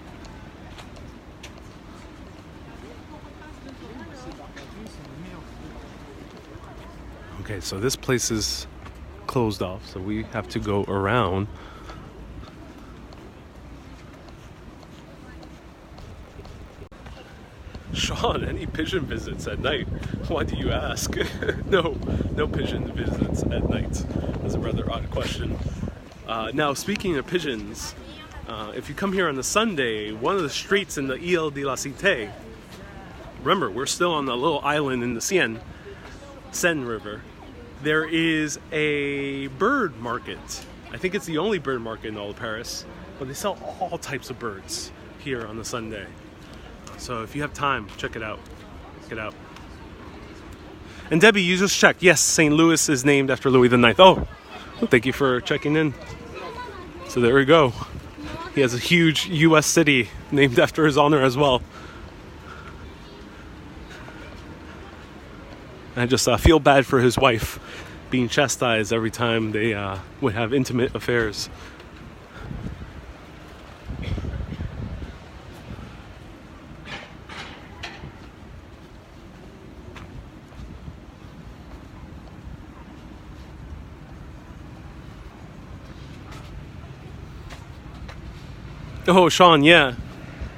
Okay, so this place is closed off, so we have to go around. Sean, any pigeon visits at night? Why do you ask? No pigeon visits at night. That's a rather odd question. Now, speaking of pigeons, if you come here on a Sunday, one of the streets in the Île-de-la-Cité, remember, we're still on the little island in the Seine River, there is a bird market. I think it's the only bird market in all of Paris, but they sell all types of birds here on the Sunday. So if you have time, check it out. Check it out. And Debbie, you just checked. Yes, St. Louis is named after Louis IX. Oh, well, thank you for checking in. So there we go. He has a huge U.S. city named after his honor as well. I just feel bad for his wife being chastised every time they would have intimate affairs. Oh, Sean, yeah.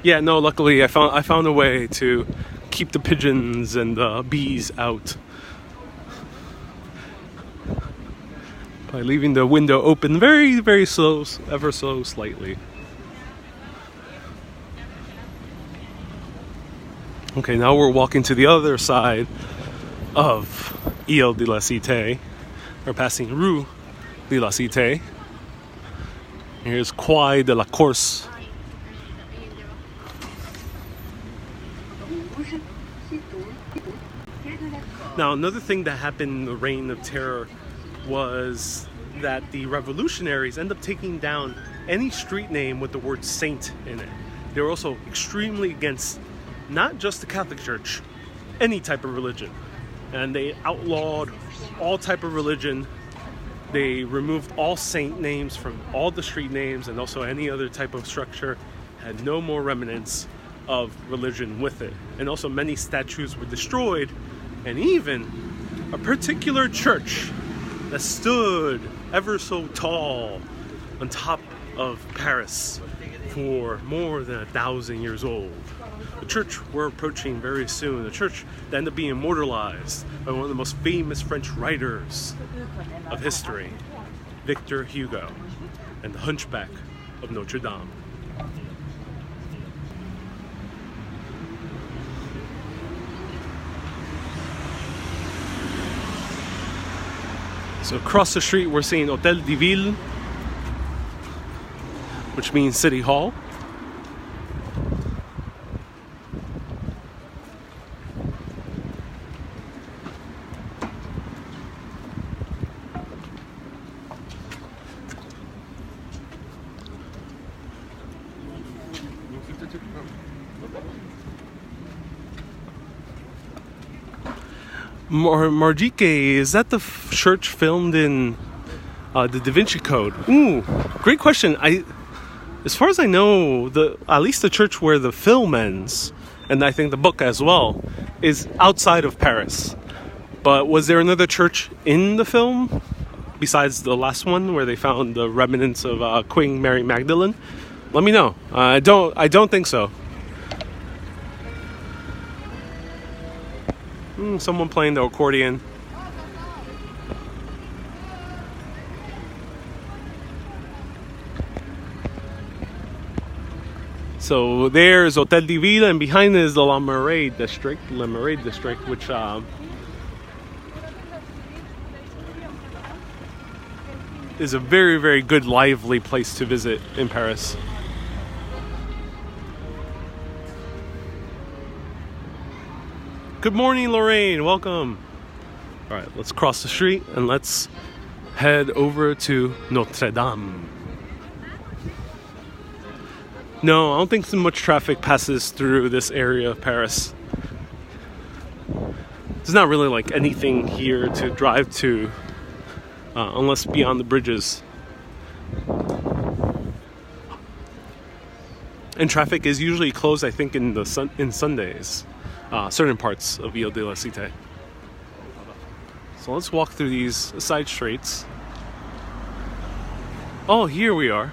Yeah, no, luckily I found a way to keep the pigeons and the bees out by leaving the window open very, very slow, ever so slightly. Okay, now we're walking to the other side of Île-de-la-Cité. We're passing Rue de la Cité. Here's Quai de la Course. Now, another thing that happened in the Reign of Terror was that the revolutionaries ended up taking down any street name with the word saint in it. They were also extremely against not just the Catholic Church, any type of religion. And they outlawed all type of religion. They removed all saint names from all the street names and also any other type of structure had no more remnants of religion with it. And also many statues were destroyed, and even a particular church that stood ever so tall on top of Paris for more than 1,000 years old. The church we're approaching very soon, a church that ended up being immortalized by one of the most famous French writers of history, Victor Hugo, and the Hunchback of Notre Dame. So across the street we're seeing Hôtel de Ville, which means City Hall. Margique, is that the church filmed in the Da Vinci Code? Ooh, great question. As far as I know, at least the church where the film ends, and I think the book as well, is outside of Paris. But was there another church in the film besides the last one where they found the remnants of Queen Mary Magdalene? Let me know. I don't think so. Someone playing the accordion. So there's Hôtel de Ville, and behind it is the Le Marais district, which is a very, very good, lively place to visit in Paris. Good morning, Lorraine. Welcome. All right, let's cross the street and let's head over to Notre Dame. No, I don't think so much traffic passes through this area of Paris. There's not really like anything here to drive to, unless beyond the bridges. And traffic is usually closed, I think, in Sundays. Certain parts of Île-de-la-Cité. So let's walk through these side streets. Oh, here we are.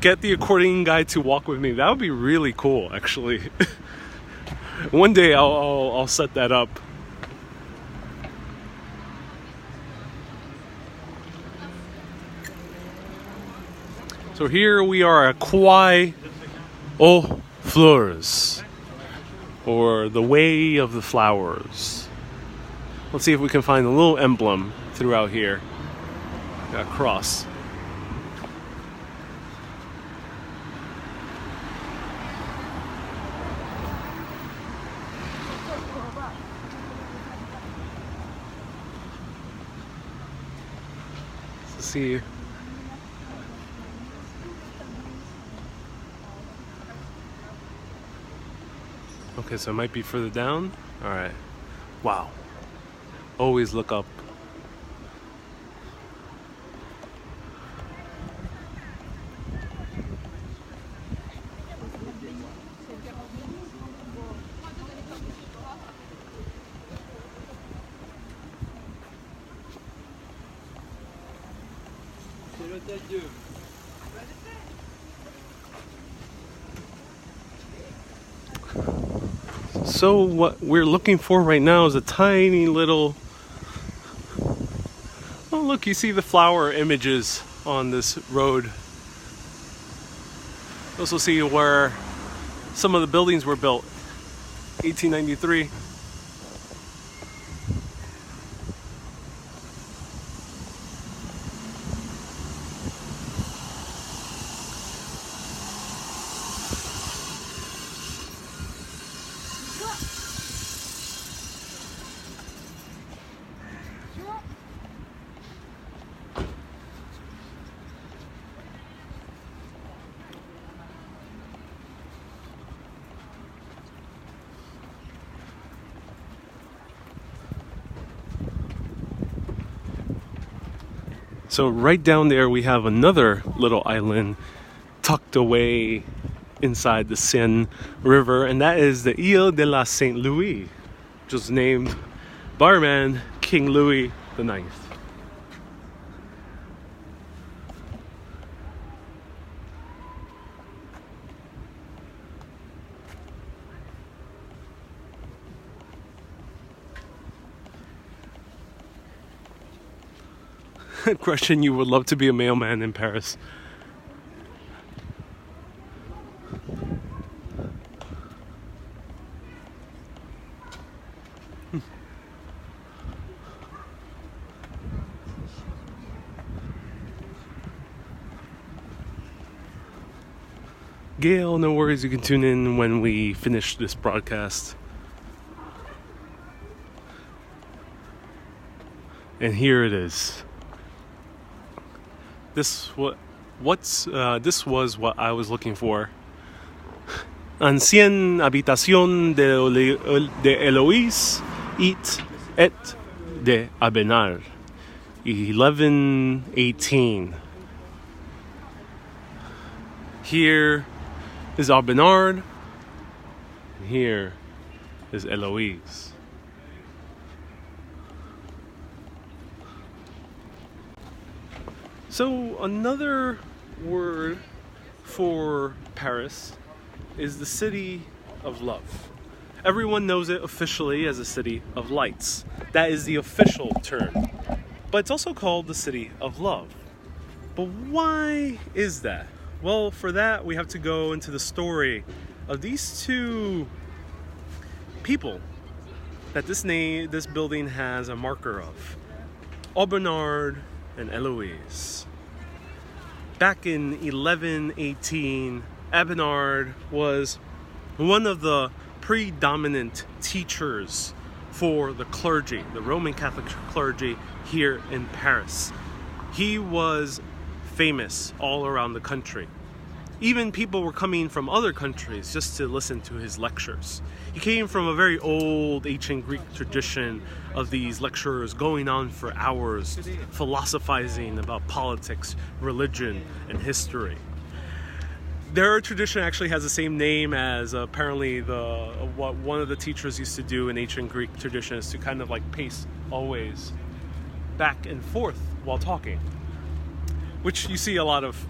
Get the accordion guy to walk with me. That would be really cool, actually. One day I'll set that up. So here we are at Quai aux Fleurs, or the Way of the Flowers. Let's see if we can find a little emblem throughout here. Got a cross. Let's see. Okay, so it might be further down. All right. Wow. Always look up. So what we're looking for right now is a tiny little... Oh, look, you see the flower images on this road. You also see where some of the buildings were built. 1893. So right down there we have another little island tucked away inside the Seine River, and that is the Île-de-la-Cité, Louie, which was named by our man King Louis the Ninth. Question, you would love to be a mailman in Paris. Gail, no worries, you can tune in when we finish this broadcast. And here it is. This was what I was looking for. Ancienne habitation de Eloise et de Abénard, 1118. Here is Abénard, and here is Eloise. So another word for Paris is the city of love. Everyone knows it officially as a city of lights. That is the official term. But it's also called the city of love. But why is that? Well, for that we have to go into the story of these two people that this building has a marker of. Abénard and Eloise. Back in 1118, Abénard was one of the predominant teachers for the clergy, the Roman Catholic clergy here in Paris. He was famous all around the country. Even people were coming from other countries just to listen to his lectures. He came from a very old ancient Greek tradition of these lecturers going on for hours, philosophizing about politics, religion, and history. Their tradition actually has the same name as apparently what one of the teachers used to do in ancient Greek tradition, is to kind of like pace always back and forth while talking, which you see a lot of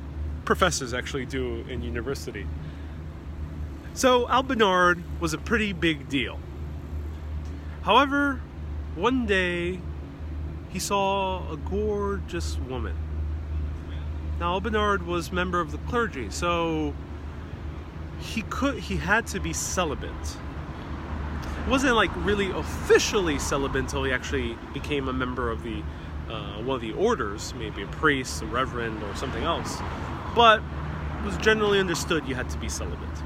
professors actually do in university. So Abénard was a pretty big deal. However, one day he saw a gorgeous woman. Now Abénard was member of the clergy, so he had to be celibate. It wasn't like really officially celibate until he actually became a member of the one of the orders, maybe a priest, a reverend, or something else. But it was generally understood you had to be celibate.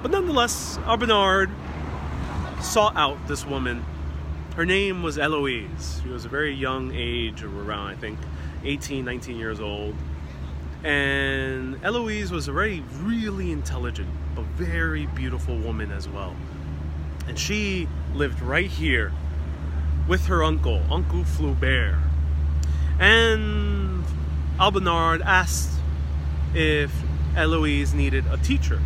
But nonetheless, Abénard sought out this woman. Her name was Eloise. She was a very young age, around, I think, 18, 19 years old. And Eloise was a really intelligent, but very beautiful woman as well. And she lived right here with her uncle, Uncle Flaubert. And Abénard asked if Eloise needed a tutor,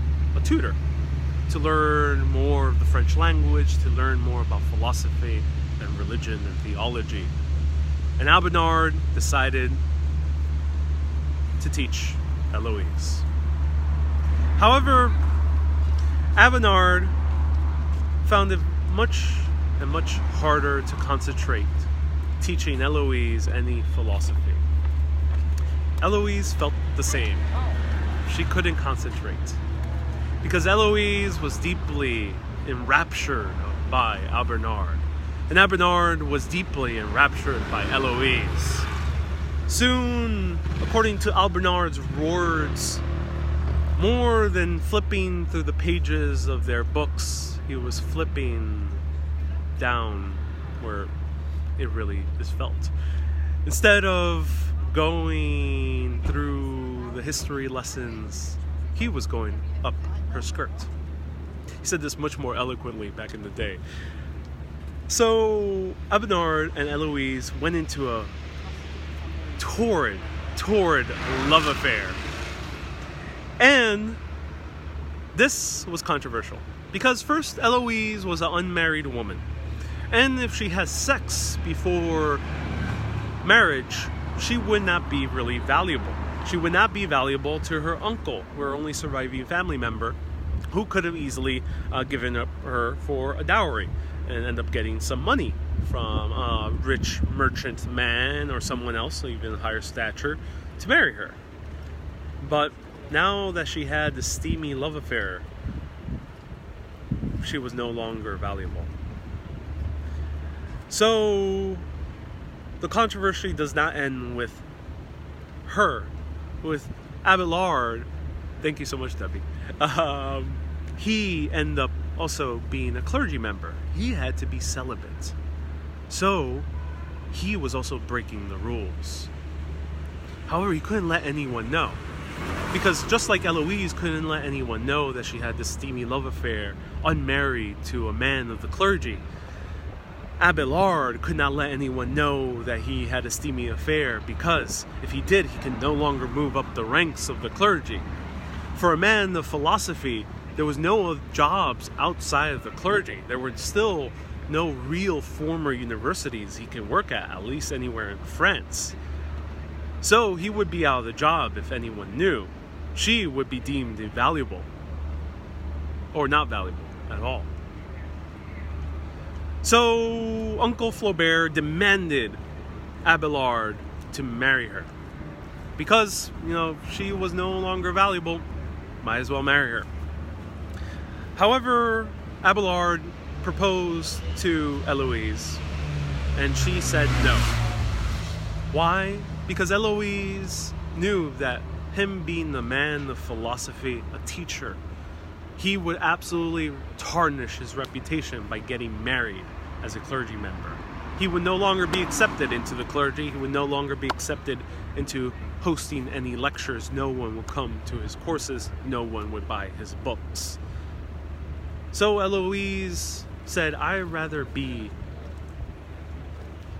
to learn more of the French language, to learn more about philosophy and religion and theology. And Abénard decided to teach Eloise. However, Abénard found it much harder to concentrate teaching Eloise any philosophy. Eloise felt the same. She couldn't concentrate because Eloise was deeply enraptured by Abénard, and Abénard was deeply enraptured by Eloise. Soon, according to Abénard's words, more than flipping through the pages of their books, he was flipping down where it really is felt. Instead of going through the history lessons, he was going up her skirt. He said this much more eloquently back in the day. So Abénard and Eloise went into a torrid love affair. And this was controversial because first, Eloise was an unmarried woman. And if she has sex before marriage, she would not be really valuable. She would not be valuable to her uncle, her only surviving family member, who could have easily given up her for a dowry and end up getting some money from a rich merchant man or someone else, even higher stature, to marry her. But now that she had the steamy love affair, she was no longer valuable. So the controversy does not end with her, with Abelard. Thank you so much, Debbie. He ended up also being a clergy member. He had to be celibate. So he was also breaking the rules. However, he couldn't let anyone know. Because just like Eloise couldn't let anyone know that she had this steamy love affair, unmarried to a man of the clergy, Abelard could not let anyone know that he had a steamy affair, because if he did, he could no longer move up the ranks of the clergy. For a man of philosophy, there was no jobs outside of the clergy. There were still no real former universities he could work at least anywhere in France. So he would be out of the job if anyone knew. She would be deemed invaluable, or not valuable at all. So Uncle Flaubert demanded Abelard to marry her. Because, she was no longer valuable, might as well marry her. However, Abelard proposed to Eloise, and she said no. Why? Because Eloise knew that him being the man of philosophy, a teacher, he would absolutely tarnish his reputation by getting married as a clergy member. He would no longer be accepted into the clergy. He would no longer be accepted into hosting any lectures. No one would come to his courses. No one would buy his books. So Eloise said, I'd rather be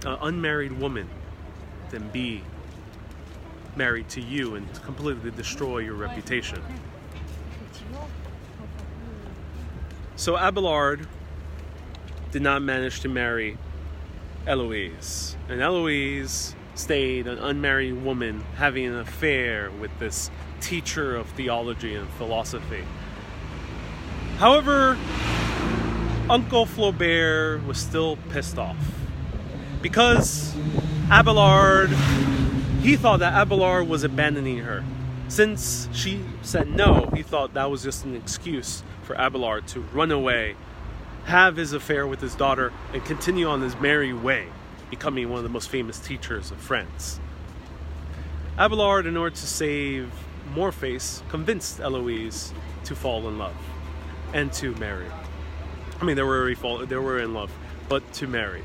an unmarried woman than be married to you and completely destroy your reputation. So Abelard did not manage to marry Eloise. And Eloise stayed an unmarried woman having an affair with this teacher of theology and philosophy. However, Uncle Flaubert was still pissed off. Because he thought that Abelard was abandoning her. Since she said no, he thought that was just an excuse for Abelard to run away, have his affair with his daughter, and continue on his merry way, becoming one of the most famous teachers of France. Abelard, in order to save more face, convinced Eloise to fall in love and to marry. They were in love, but to marry.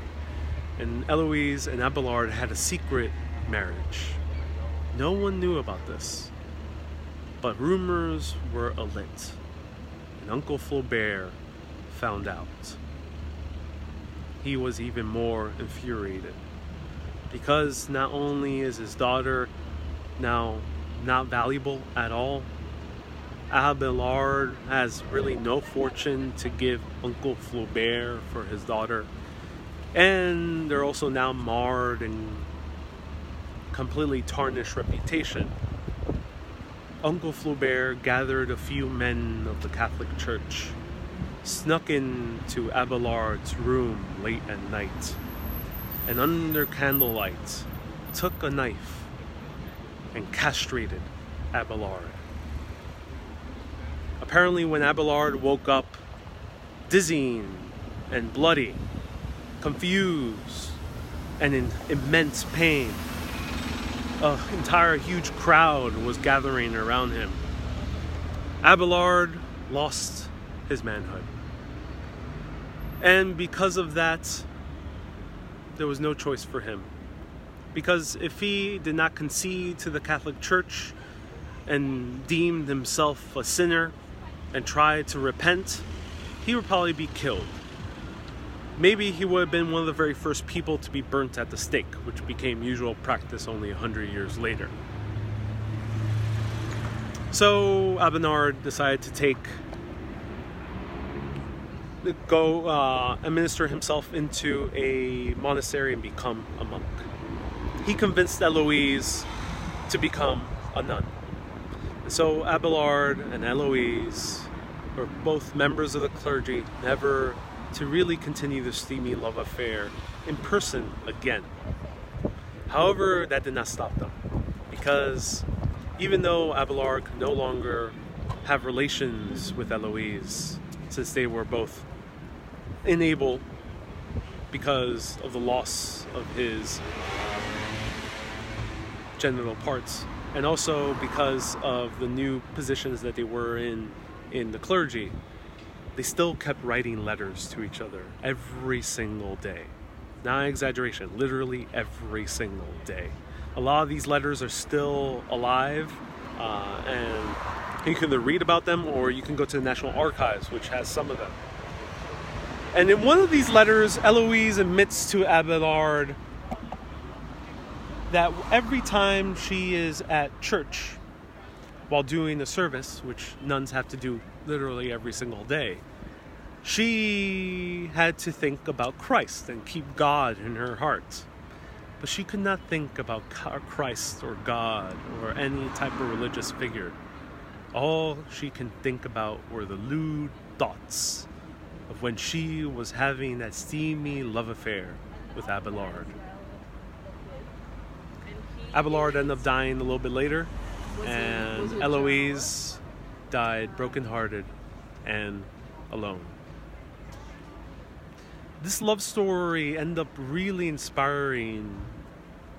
And Eloise and Abelard had a secret marriage. No one knew about this, but rumors were alit, and Uncle Flaubert found out. He was even more infuriated, because not only is his daughter now not valuable at all, Abelard has really no fortune to give Uncle Flaubert for his daughter, and they're also now marred and completely tarnished reputation. Uncle Flaubert gathered a few men of the Catholic Church, snuck into Abelard's room late at night, and under candlelight took a knife and castrated Abelard. Apparently, when Abelard woke up, dizzying and bloody, confused and in immense pain, an entire huge crowd was gathering around him. Abelard lost his manhood. And because of that, there was no choice for him. Because if he did not concede to the Catholic Church and deemed himself a sinner and tried to repent, he would probably be killed. maybe he would have been one of the very first people to be burnt at the stake, which became usual practice only 100 years later. So Abelard decided to go administer himself into a monastery and become a monk. He convinced Eloise to become a nun. And so Abelard and Eloise were both members of the clergy, never to really continue the steamy love affair in person again. However, that did not stop them, because even though Abelard could no longer have relations with Eloise, since they were both unable because of the loss of his genital parts, and also because of the new positions that they were in the clergy, they still kept writing letters to each other every single day. Not exaggeration, literally every single day. A lot of these letters are still alive, and you can either read about them or you can go to the National Archives, which has some of them. And in one of these letters, Eloise admits to Abelard that every time she is at church while doing a service, which nuns have to do literally every single day, she had to think about Christ and keep God in her heart. But she could not think about Christ or God or any type of religious figure. All she can think about were the lewd thoughts of when she was having that steamy love affair with Abelard. Abelard ended up dying a little bit later, and Eloise died brokenhearted and alone. This love story ended up really inspiring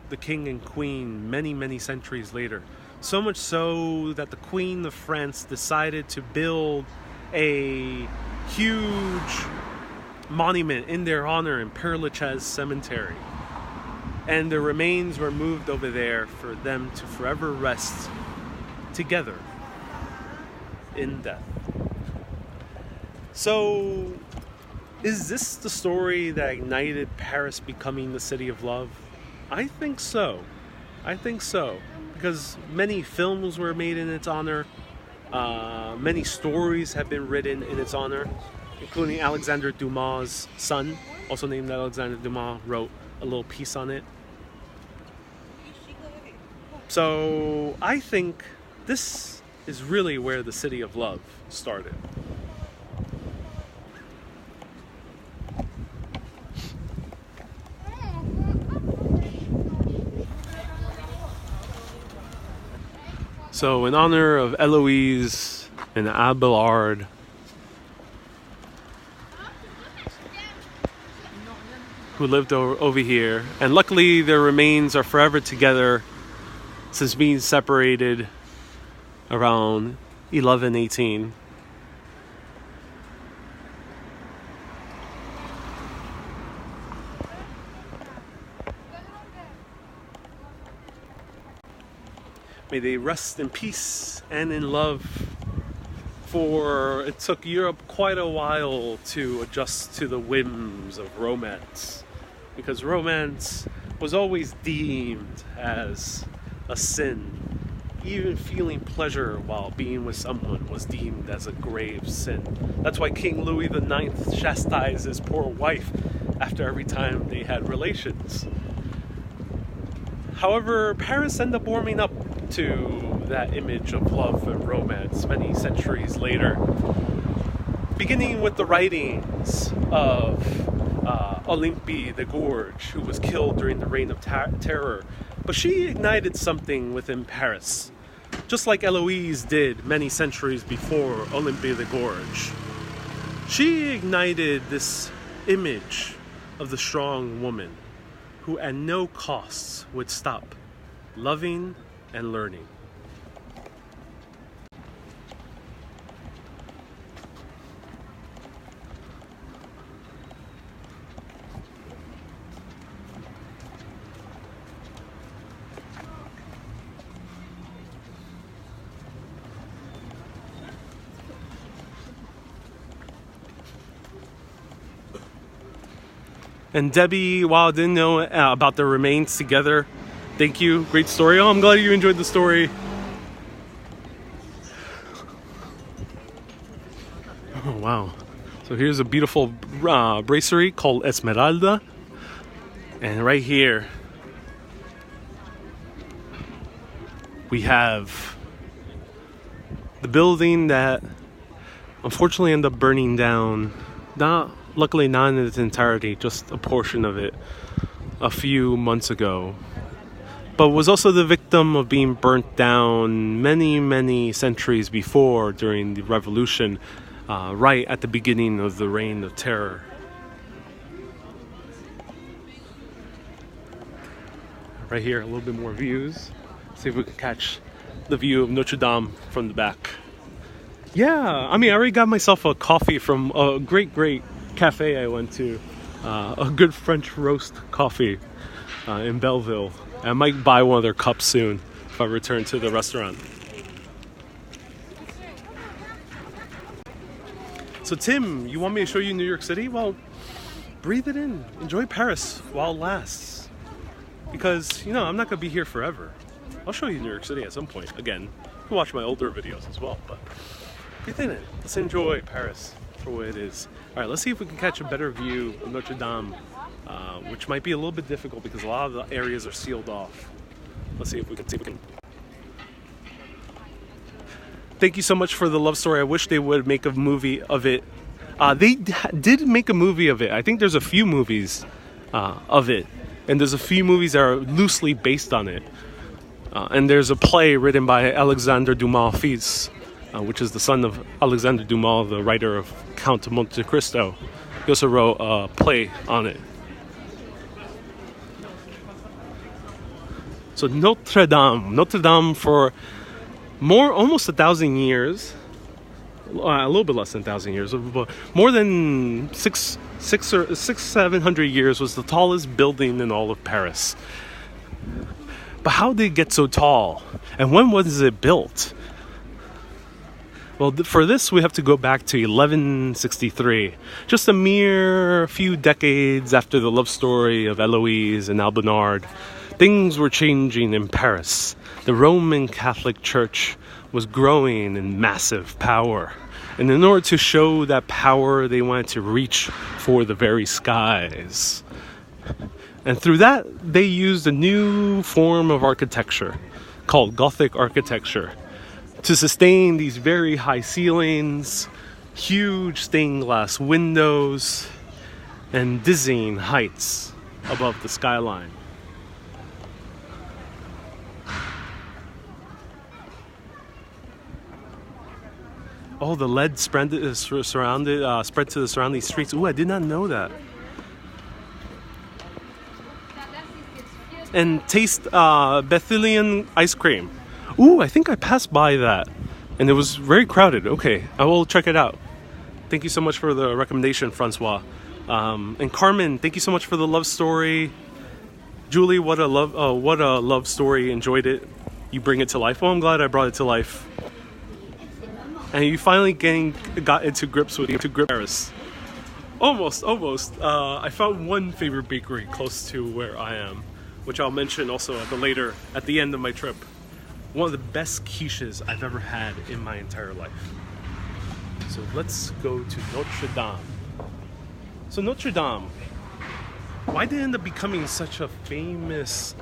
the king and queen many, many centuries later. So much so that the Queen of France decided to build a huge monument in their honor in Père Lachaise Cemetery. And their remains were moved over there for them to forever rest together in death. So, is this the story that ignited Paris becoming the city of love? I think so. Because many films were made in its honor. Many stories have been written in its honor, including Alexandre Dumas' son, also named Alexandre Dumas, wrote a little piece on it. So I think this is really where the city of love started. So in honor of Eloise and Abelard, who lived over here, and luckily their remains are forever together since being separated around 1118. May they rest in peace and in love, for it took Europe quite a while to adjust to the whims of romance, because romance was always deemed as a sin. Even feeling pleasure while being with someone was deemed as a grave sin. That's why King Louie IX chastised his poor wife after every time they had relations. However, Paris ended up warming up to that image of love and romance many centuries later, beginning with the writings of Olympe de Gouges, who was killed during the Reign of Terror. But she ignited something within Paris, just like Eloise did many centuries before Olympe de Gouges. She ignited this image of the strong woman who at no costs would stop loving and learning. And Debbie, wow, I didn't know about the remains together. Thank you. Great story. Oh, I'm glad you enjoyed the story. Oh, wow. So here's a beautiful brasserie called Esmeralda. And right here, we have the building that unfortunately ended up burning down. Luckily not in its entirety, just a portion of it a few months ago. But was also the victim of being burnt down many centuries before during the revolution, right at the beginning of the Reign of Terror. Right here, a little bit more views. See if we can catch the view of Notre Dame from the back. Yeah, I mean, I already got myself a coffee from a great cafe I went to. A good French roast coffee in Belleville. I might buy one of their cups soon if I return to the restaurant. So Tim, you want me to show you New York City? Well, breathe it in. Enjoy Paris while it lasts. Because, you know, I'm not going to be here forever. I'll show you New York City at some point. Again, you can watch my older videos as well. But breathe in it. Let's enjoy Paris for what it is. All right, let's see if we can catch a better view of Notre Dame, which might be a little bit difficult because a lot of the areas are sealed off. Let's see if we can. Thank you so much for the love story. I wish they would make a movie of it. They did make a movie of it. I think there's a few movies of it. And there's a few movies that are loosely based on it. And there's a play written by Alexandre Dumas fils, which is the son of Alexandre Dumas, the writer of Count of Monte Cristo. He also wrote a play on it. So Notre Dame for almost 1,000 years, a little bit less than 1,000 years, but more than 700 years was the tallest building in all of Paris. But how did it get so tall? And when was it built? Well, for this, we have to go back to 1163, just a mere few decades after the love story of Eloise and Albernard. Things were changing in Paris. The Roman Catholic Church was growing in massive power. And in order to show that power, they wanted to reach for the very skies. And through that, they used a new form of architecture called Gothic architecture to sustain these very high ceilings, huge stained glass windows, and dizzying heights above the skyline. Oh, the lead spread to the surrounding streets. Ooh, I did not know that. And taste Bethlehem ice cream. Ooh, I think I passed by that. And it was very crowded. Okay, I will check it out. Thank you so much for the recommendation, Francois. And Carmen, thank you so much for the love story. Julie, what a love story. Enjoyed it. You bring it to life. Oh, I'm glad I brought it to life. And you finally got into grips with Paris. Almost. I found one favorite bakery close to where I am, which I'll mention also at the end of my trip. One of the best quiches I've ever had in my entire life. So let's go to Notre Dame. So Notre Dame, why did it end up becoming such a famous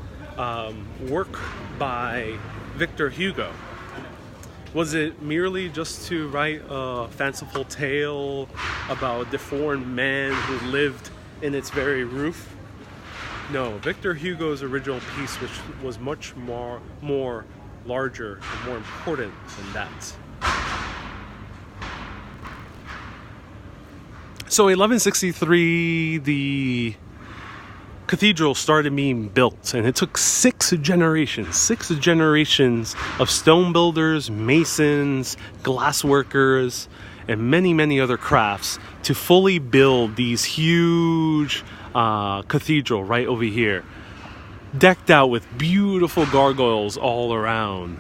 work by Victor Hugo? Was it merely just to write a fanciful tale about a deformed man who lived in its very roof? No, Victor Hugo's original piece, which was much more larger and more important than that. So in 1163, the cathedral started being built, and it took six generations of stone builders, masons, glass workers, and many other crafts to fully build these huge cathedral right over here, decked out with beautiful gargoyles all around.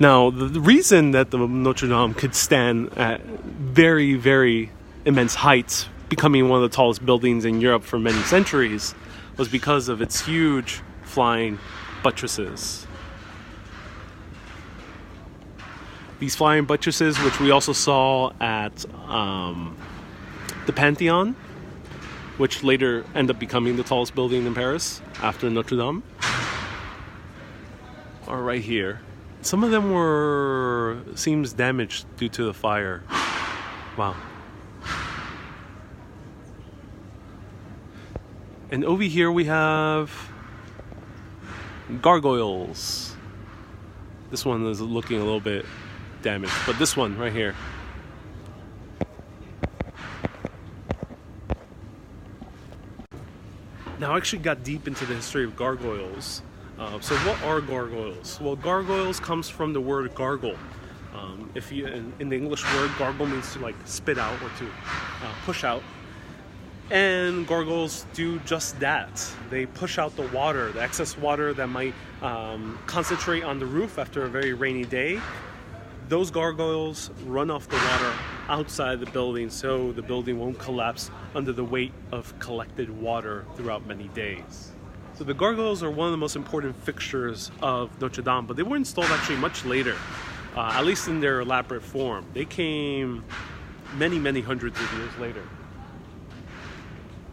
Now, the reason that the Notre Dame could stand at very immense heights becoming one of the tallest buildings in Europe for many centuries was because of its huge flying buttresses. These flying buttresses, which we also saw at the Pantheon, which later ended up becoming the tallest building in Paris after Notre Dame, are right here. Some of them seems damaged due to the fire. Wow. And over here we have Gargoyles. This one is looking a little bit damaged, but this one right here. Now I actually got deep into the history of gargoyles. So what are gargoyles? Well, gargoyles comes from the word gargle. If you in the English word, gargle means to like spit out or to push out. And gargoyles do just that. They push out the water, the excess water that might concentrate on the roof after a very rainy day. Those gargoyles run off the water outside the building so the building won't collapse under the weight of collected water throughout many days. So the gargoyles are one of the most important fixtures of Notre Dame, but they were installed actually much later, at least in their elaborate form. They came many, many hundreds of years later.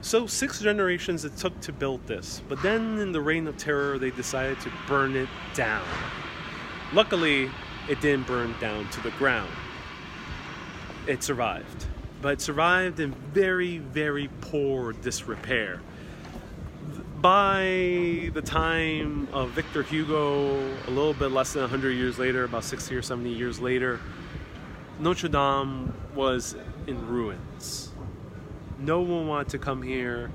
So 6 generations it took to build this, but then in the Reign of Terror they decided to burn it down. Luckily, it didn't burn down to the ground. It survived, but it survived in very, very poor disrepair. By the time of Victor Hugo, a little bit less than 100 years later, about 60 or 70 years later, Notre Dame was in ruins. No one wanted to come here.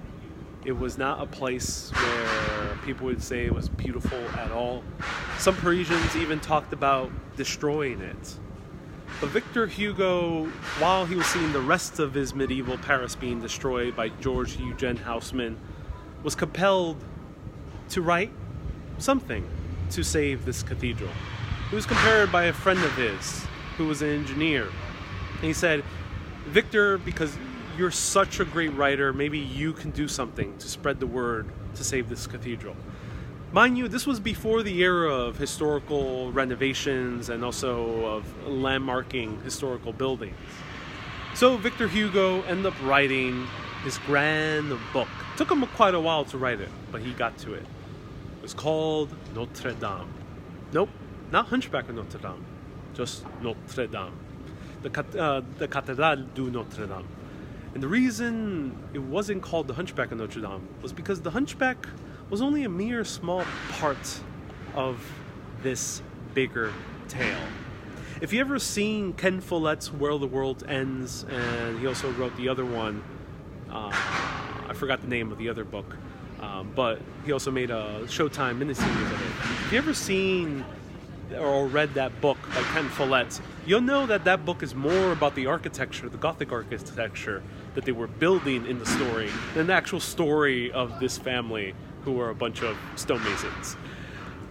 It was not a place where people would say it was beautiful at all. Some Parisians even talked about destroying it. But Victor Hugo, while he was seeing the rest of his medieval Paris being destroyed by George Eugene Haussmann, was compelled to write something to save this cathedral. He was compared by a friend of his who was an engineer. And he said, "Victor, because you're such a great writer, maybe you can do something to spread the word to save this cathedral." Mind you, this was before the era of historical renovations and also of landmarking historical buildings. So Victor Hugo ended up writing his grand book. It took him quite a while to write it, but he got to it. It was called Notre Dame. Nope, not Hunchback of Notre Dame, just Notre Dame. The Cathédrale du Notre Dame. And the reason it wasn't called the Hunchback of Notre Dame was because the Hunchback was only a mere small part of this bigger tale. If you ever seen Ken Follett's Where the World Ends, and he also wrote the other one, I forgot the name of the other book, but he also made a Showtime miniseries of it. If you ever seen or read that book by Ken Follett, you'll know that that book is more about the architecture, the Gothic architecture that they were building in the story than the actual story of this family who were a bunch of stonemasons.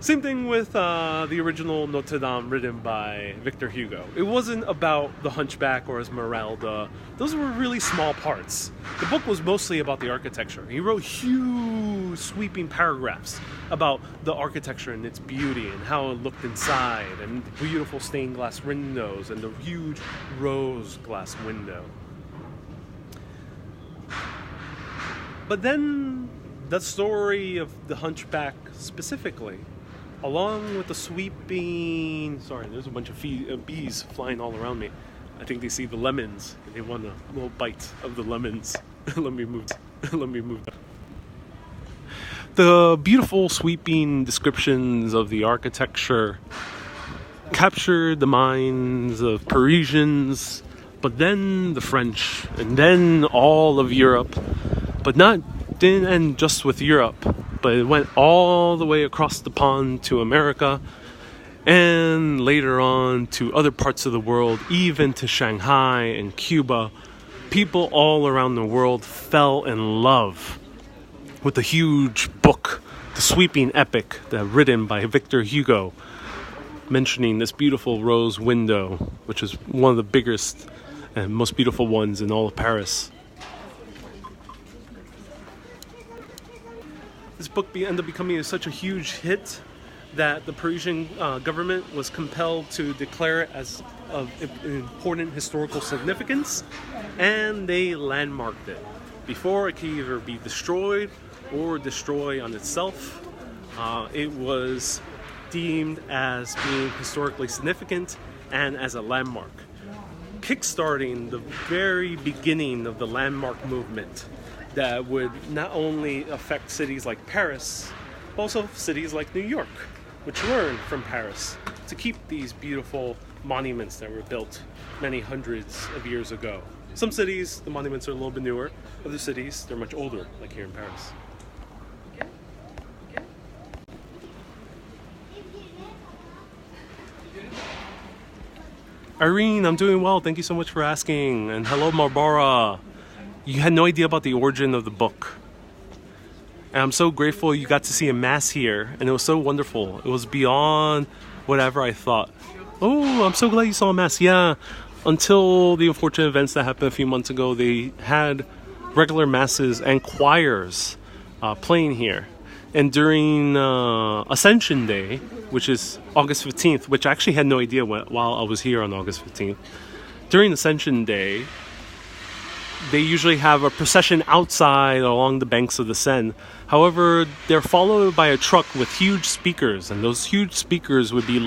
Same thing with the original Notre Dame written by Victor Hugo. It wasn't about the Hunchback or Esmeralda. Those were really small parts. The book was mostly about the architecture. He wrote huge sweeping paragraphs about the architecture and its beauty and how it looked inside, and the beautiful stained glass windows and the huge rose glass window. But then the story of the Hunchback specifically, along with the sweeping... Sorry, there's a bunch of bees flying all around me. I think they see the lemons. They want a little bite of the lemons. Let me move. The beautiful sweeping descriptions of the architecture captured the minds of Parisians, but then the French, and then all of Europe. But didn't end just with Europe, but it went all the way across the pond to America, and later on to other parts of the world, even to Shanghai and Cuba. People all around the world fell in love with the huge book, the sweeping epic that written by Victor Hugo, mentioning this beautiful rose window, which is one of the biggest and most beautiful ones in all of Paris. This book ended up becoming such a huge hit that the Parisian government was compelled to declare it as of important historical significance, and they landmarked it. Before it could either be destroyed or destroy on itself, it was deemed as being historically significant and as a landmark, kickstarting the very beginning of the landmark movement that would not only affect cities like Paris, but also cities like New York, which learned from Paris to keep these beautiful monuments that were built many hundreds of years ago. Some cities, the monuments are a little bit newer. Other cities, they're much older, like here in Paris. Irene, I'm doing well. Thank you so much for asking. And hello, Barbara. You had no idea about the origin of the book. And I'm so grateful you got to see a mass here. And it was so wonderful. It was beyond whatever I thought. Oh, I'm so glad you saw a mass. Yeah. Until the unfortunate events that happened a few months ago, they had regular masses and choirs playing here. And during Ascension Day, which is August 15th, which I actually had no idea while I was here on August 15th. During Ascension Day, they usually have a procession outside along the banks of the Seine. However, they're followed by a truck with huge speakers, and those huge speakers would be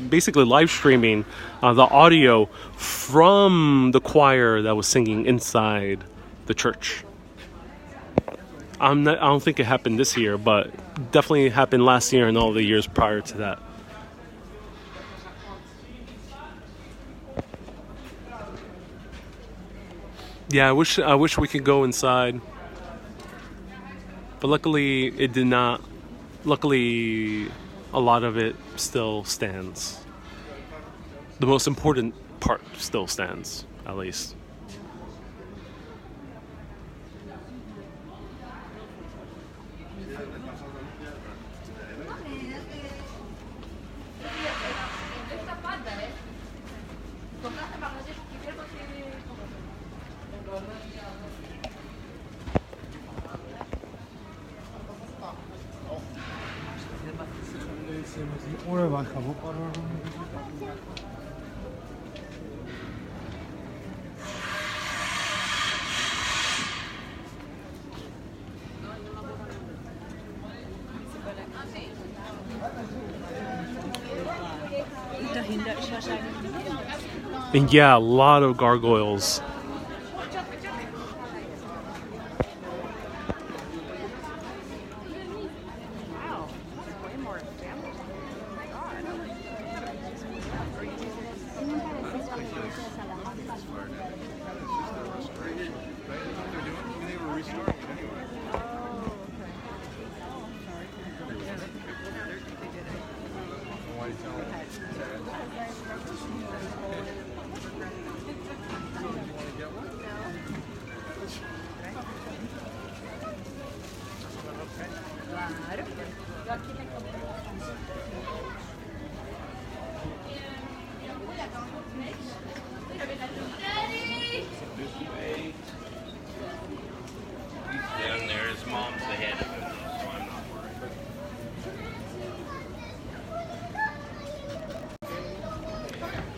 basically live streaming the audio from the choir that was singing inside the church. I don't think it happened this year, but definitely happened last year and all the years prior to that. Yeah, I wish we could go inside. But luckily it did not. Luckily a lot of it still stands. The most important part still stands, at least. And yeah, a lot of gargoyles.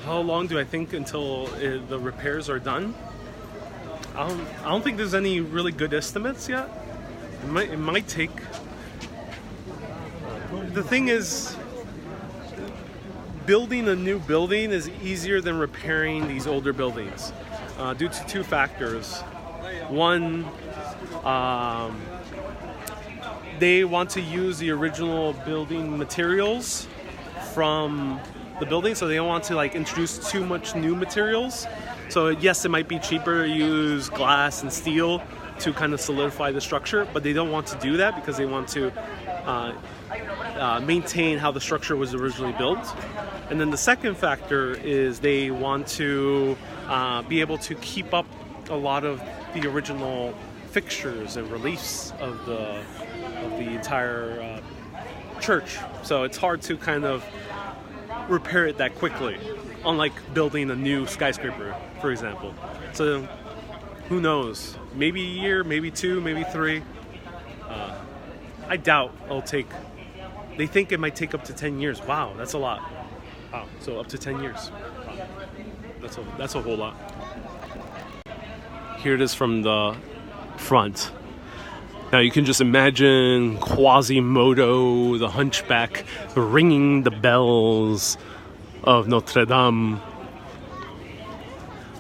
How long do I think until the repairs are done? I don't think there's any really good estimates yet. It might take. The thing is, building a new building is easier than repairing these older buildings due to two factors. One, they want to use the original building materials from the building, so they don't want to introduce too much new materials. So yes, it might be cheaper to use glass and steel to kind of solidify the structure, but they don't want to do that because they want to maintain how the structure was originally built. And then the second factor is they want to be able to keep up a lot of the original fixtures and reliefs of the entire church. So it's hard to kind of repair it that quickly, unlike building a new skyscraper, for example. So who knows? Maybe a year, maybe two, maybe three. I doubt it'll take... They think it might take up to 10 years. Wow, that's a lot. Wow, so up to 10 years. Wow. That's a whole lot. Here it is from the front. Now you can just imagine Quasimodo, the Hunchback, ringing the bells of Notre Dame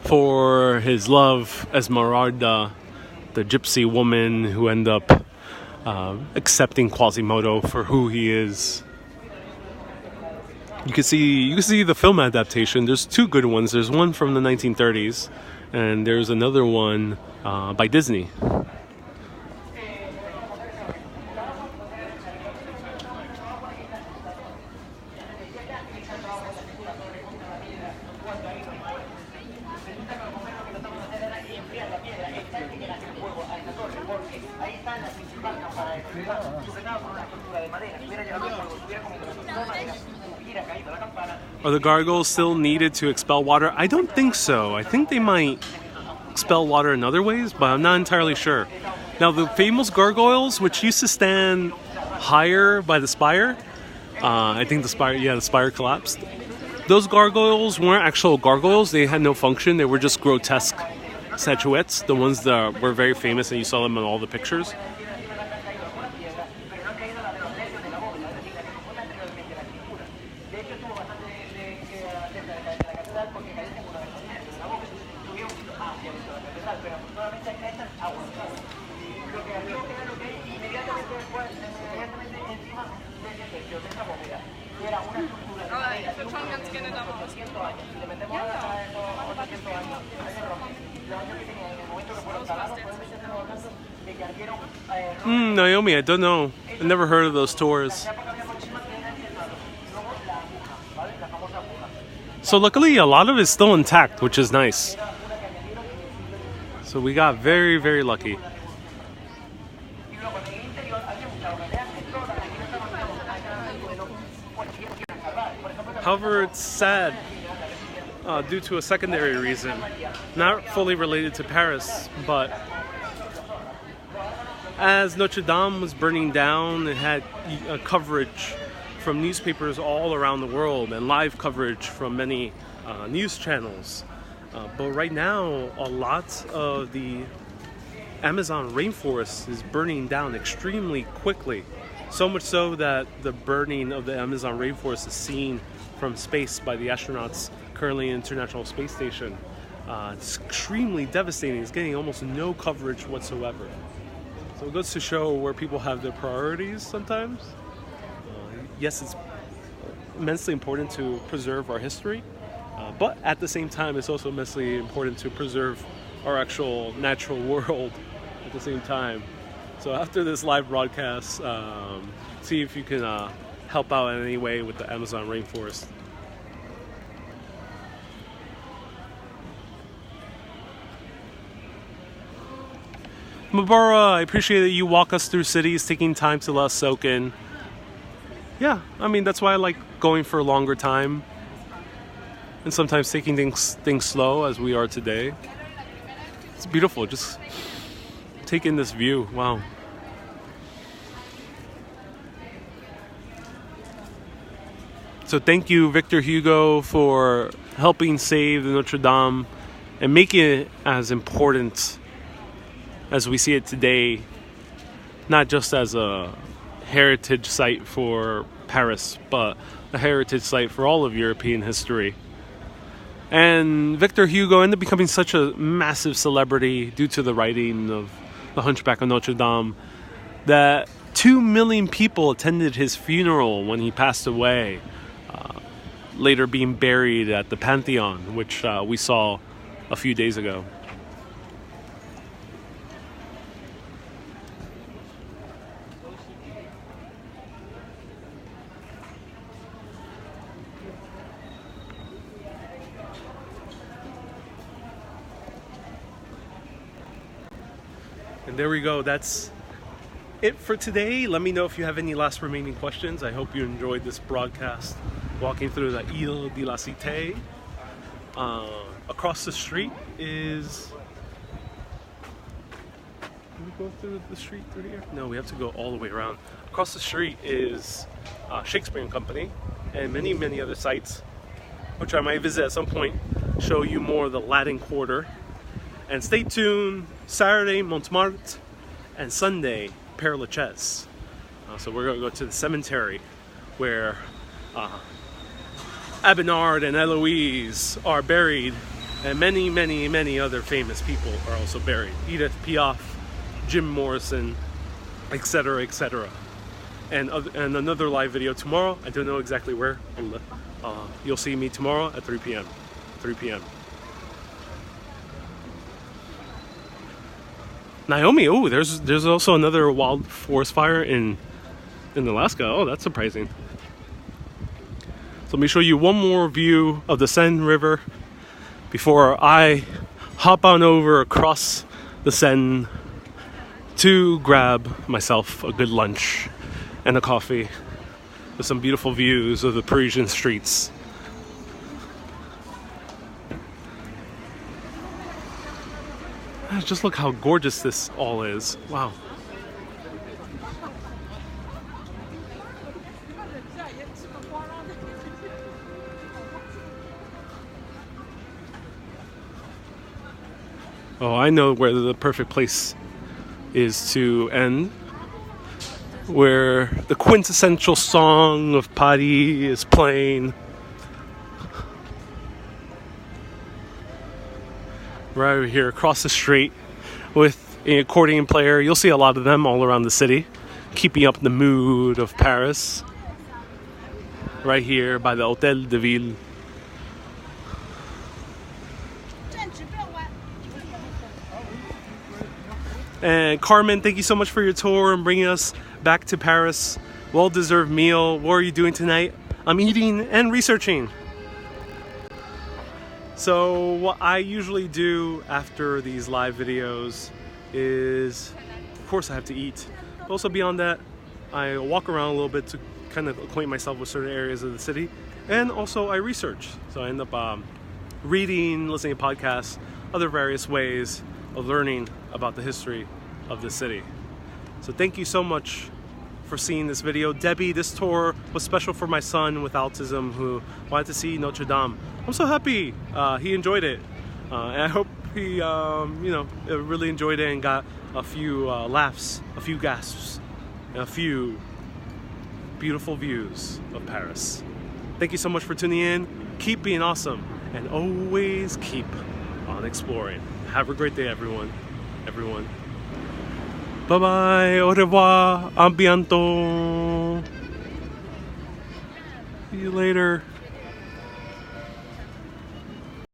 for his love, Esmeralda, the gypsy woman who ended up accepting Quasimodo for who he is. You can see the film adaptation. There's two good ones. There's one from the 1930s, and there's another one by Disney. Are the gargoyles still needed to expel water? I don't think so. I think they might expel water in other ways, but I'm not entirely sure. Now, the famous gargoyles, which used to stand higher by the spire, I think the spire collapsed. Those gargoyles weren't actual gargoyles. They had no function. They were just grotesque statuettes, the ones that were very famous and you saw them in all the pictures. Naomi, I don't know. I never heard of those tours. So luckily, a lot of it is still intact, which is nice. So we got very, very lucky. However, it's sad due to a secondary reason, not fully related to Paris, but as Notre Dame was burning down, it had coverage from newspapers all around the world and live coverage from many news channels. But right now, a lot of the Amazon rainforest is burning down extremely quickly. So much so that the burning of the Amazon rainforest is seen from space by the astronauts currently in the International Space Station. It's extremely devastating. It's getting almost no coverage whatsoever. So it goes to show where people have their priorities sometimes. Yes, it's immensely important to preserve our history, but at the same time, it's also immensely important to preserve our actual natural world at the same time. So after this live broadcast, see if you can help out in any way with the Amazon rainforest. Mabara, I appreciate that you walk us through cities, taking time to let us soak in. Yeah, I mean, that's why I like going for a longer time. And sometimes taking things slow, as we are today. It's beautiful, just take in this view. Wow. So thank you, Victor Hugo, for helping save the Notre Dame and making it as important as we see it today, not just as a heritage site for Paris, but a heritage site for all of European history. And Victor Hugo ended up becoming such a massive celebrity due to the writing of The Hunchback of Notre Dame that 2 million people attended his funeral when he passed away, later being buried at the Pantheon, which we saw a few days ago. And there we go. That's it for today. Let me know if you have any last remaining questions. I hope you enjoyed this broadcast walking through the Île-de-la-Cité. Across the street is Can we go through the street through here? No, we have to go all the way around. Across the street is Shakespeare and Company and many, many other sites, which I might visit at some point, show you more of the Latin Quarter. And stay tuned, Saturday, Montmartre, and Sunday, Père Lachaise. So we're going to go to the cemetery where Abinard and Eloise are buried, and many, many, many other famous people are also buried. Edith Piaf, Jim Morrison, etc., etc. And another live video tomorrow. I don't know exactly where. You'll see me tomorrow at 3 p.m. 3 p.m. Naomi, oh, there's also another wild forest fire in Alaska. Oh, that's surprising. So let me show you one more view of the Seine River before I hop on over across the Seine to grab myself a good lunch and a coffee with some beautiful views of the Parisian streets. Just look how gorgeous this all is. Wow. Oh, I know where the perfect place is to end. Where the quintessential song of Paris is playing. Right over here across the street with an accordion player. You'll see a lot of them all around the city, keeping up the mood of Paris. Right here by the Hôtel de Ville. And Carmen, thank you so much for your tour and bringing us back to Paris. Well-deserved meal. What are you doing tonight? I'm eating and researching. So what I usually do after these live videos is, of course I have to eat. But also beyond that, I walk around a little bit to kind of acquaint myself with certain areas of the city. And also I research. So I end up reading, listening to podcasts, other various ways of learning about the history of the city. So thank you so much for seeing this video. Debbie, this tour was special for my son with autism who wanted to see Notre Dame. I'm so happy he enjoyed it. And I hope he really enjoyed it and got a few laughs, a few gasps, and a few beautiful views of Paris. Thank you so much for tuning in. Keep being awesome and always keep on exploring. Have a great day, everyone. Bye-bye. Au revoir. À bientôt. See you later.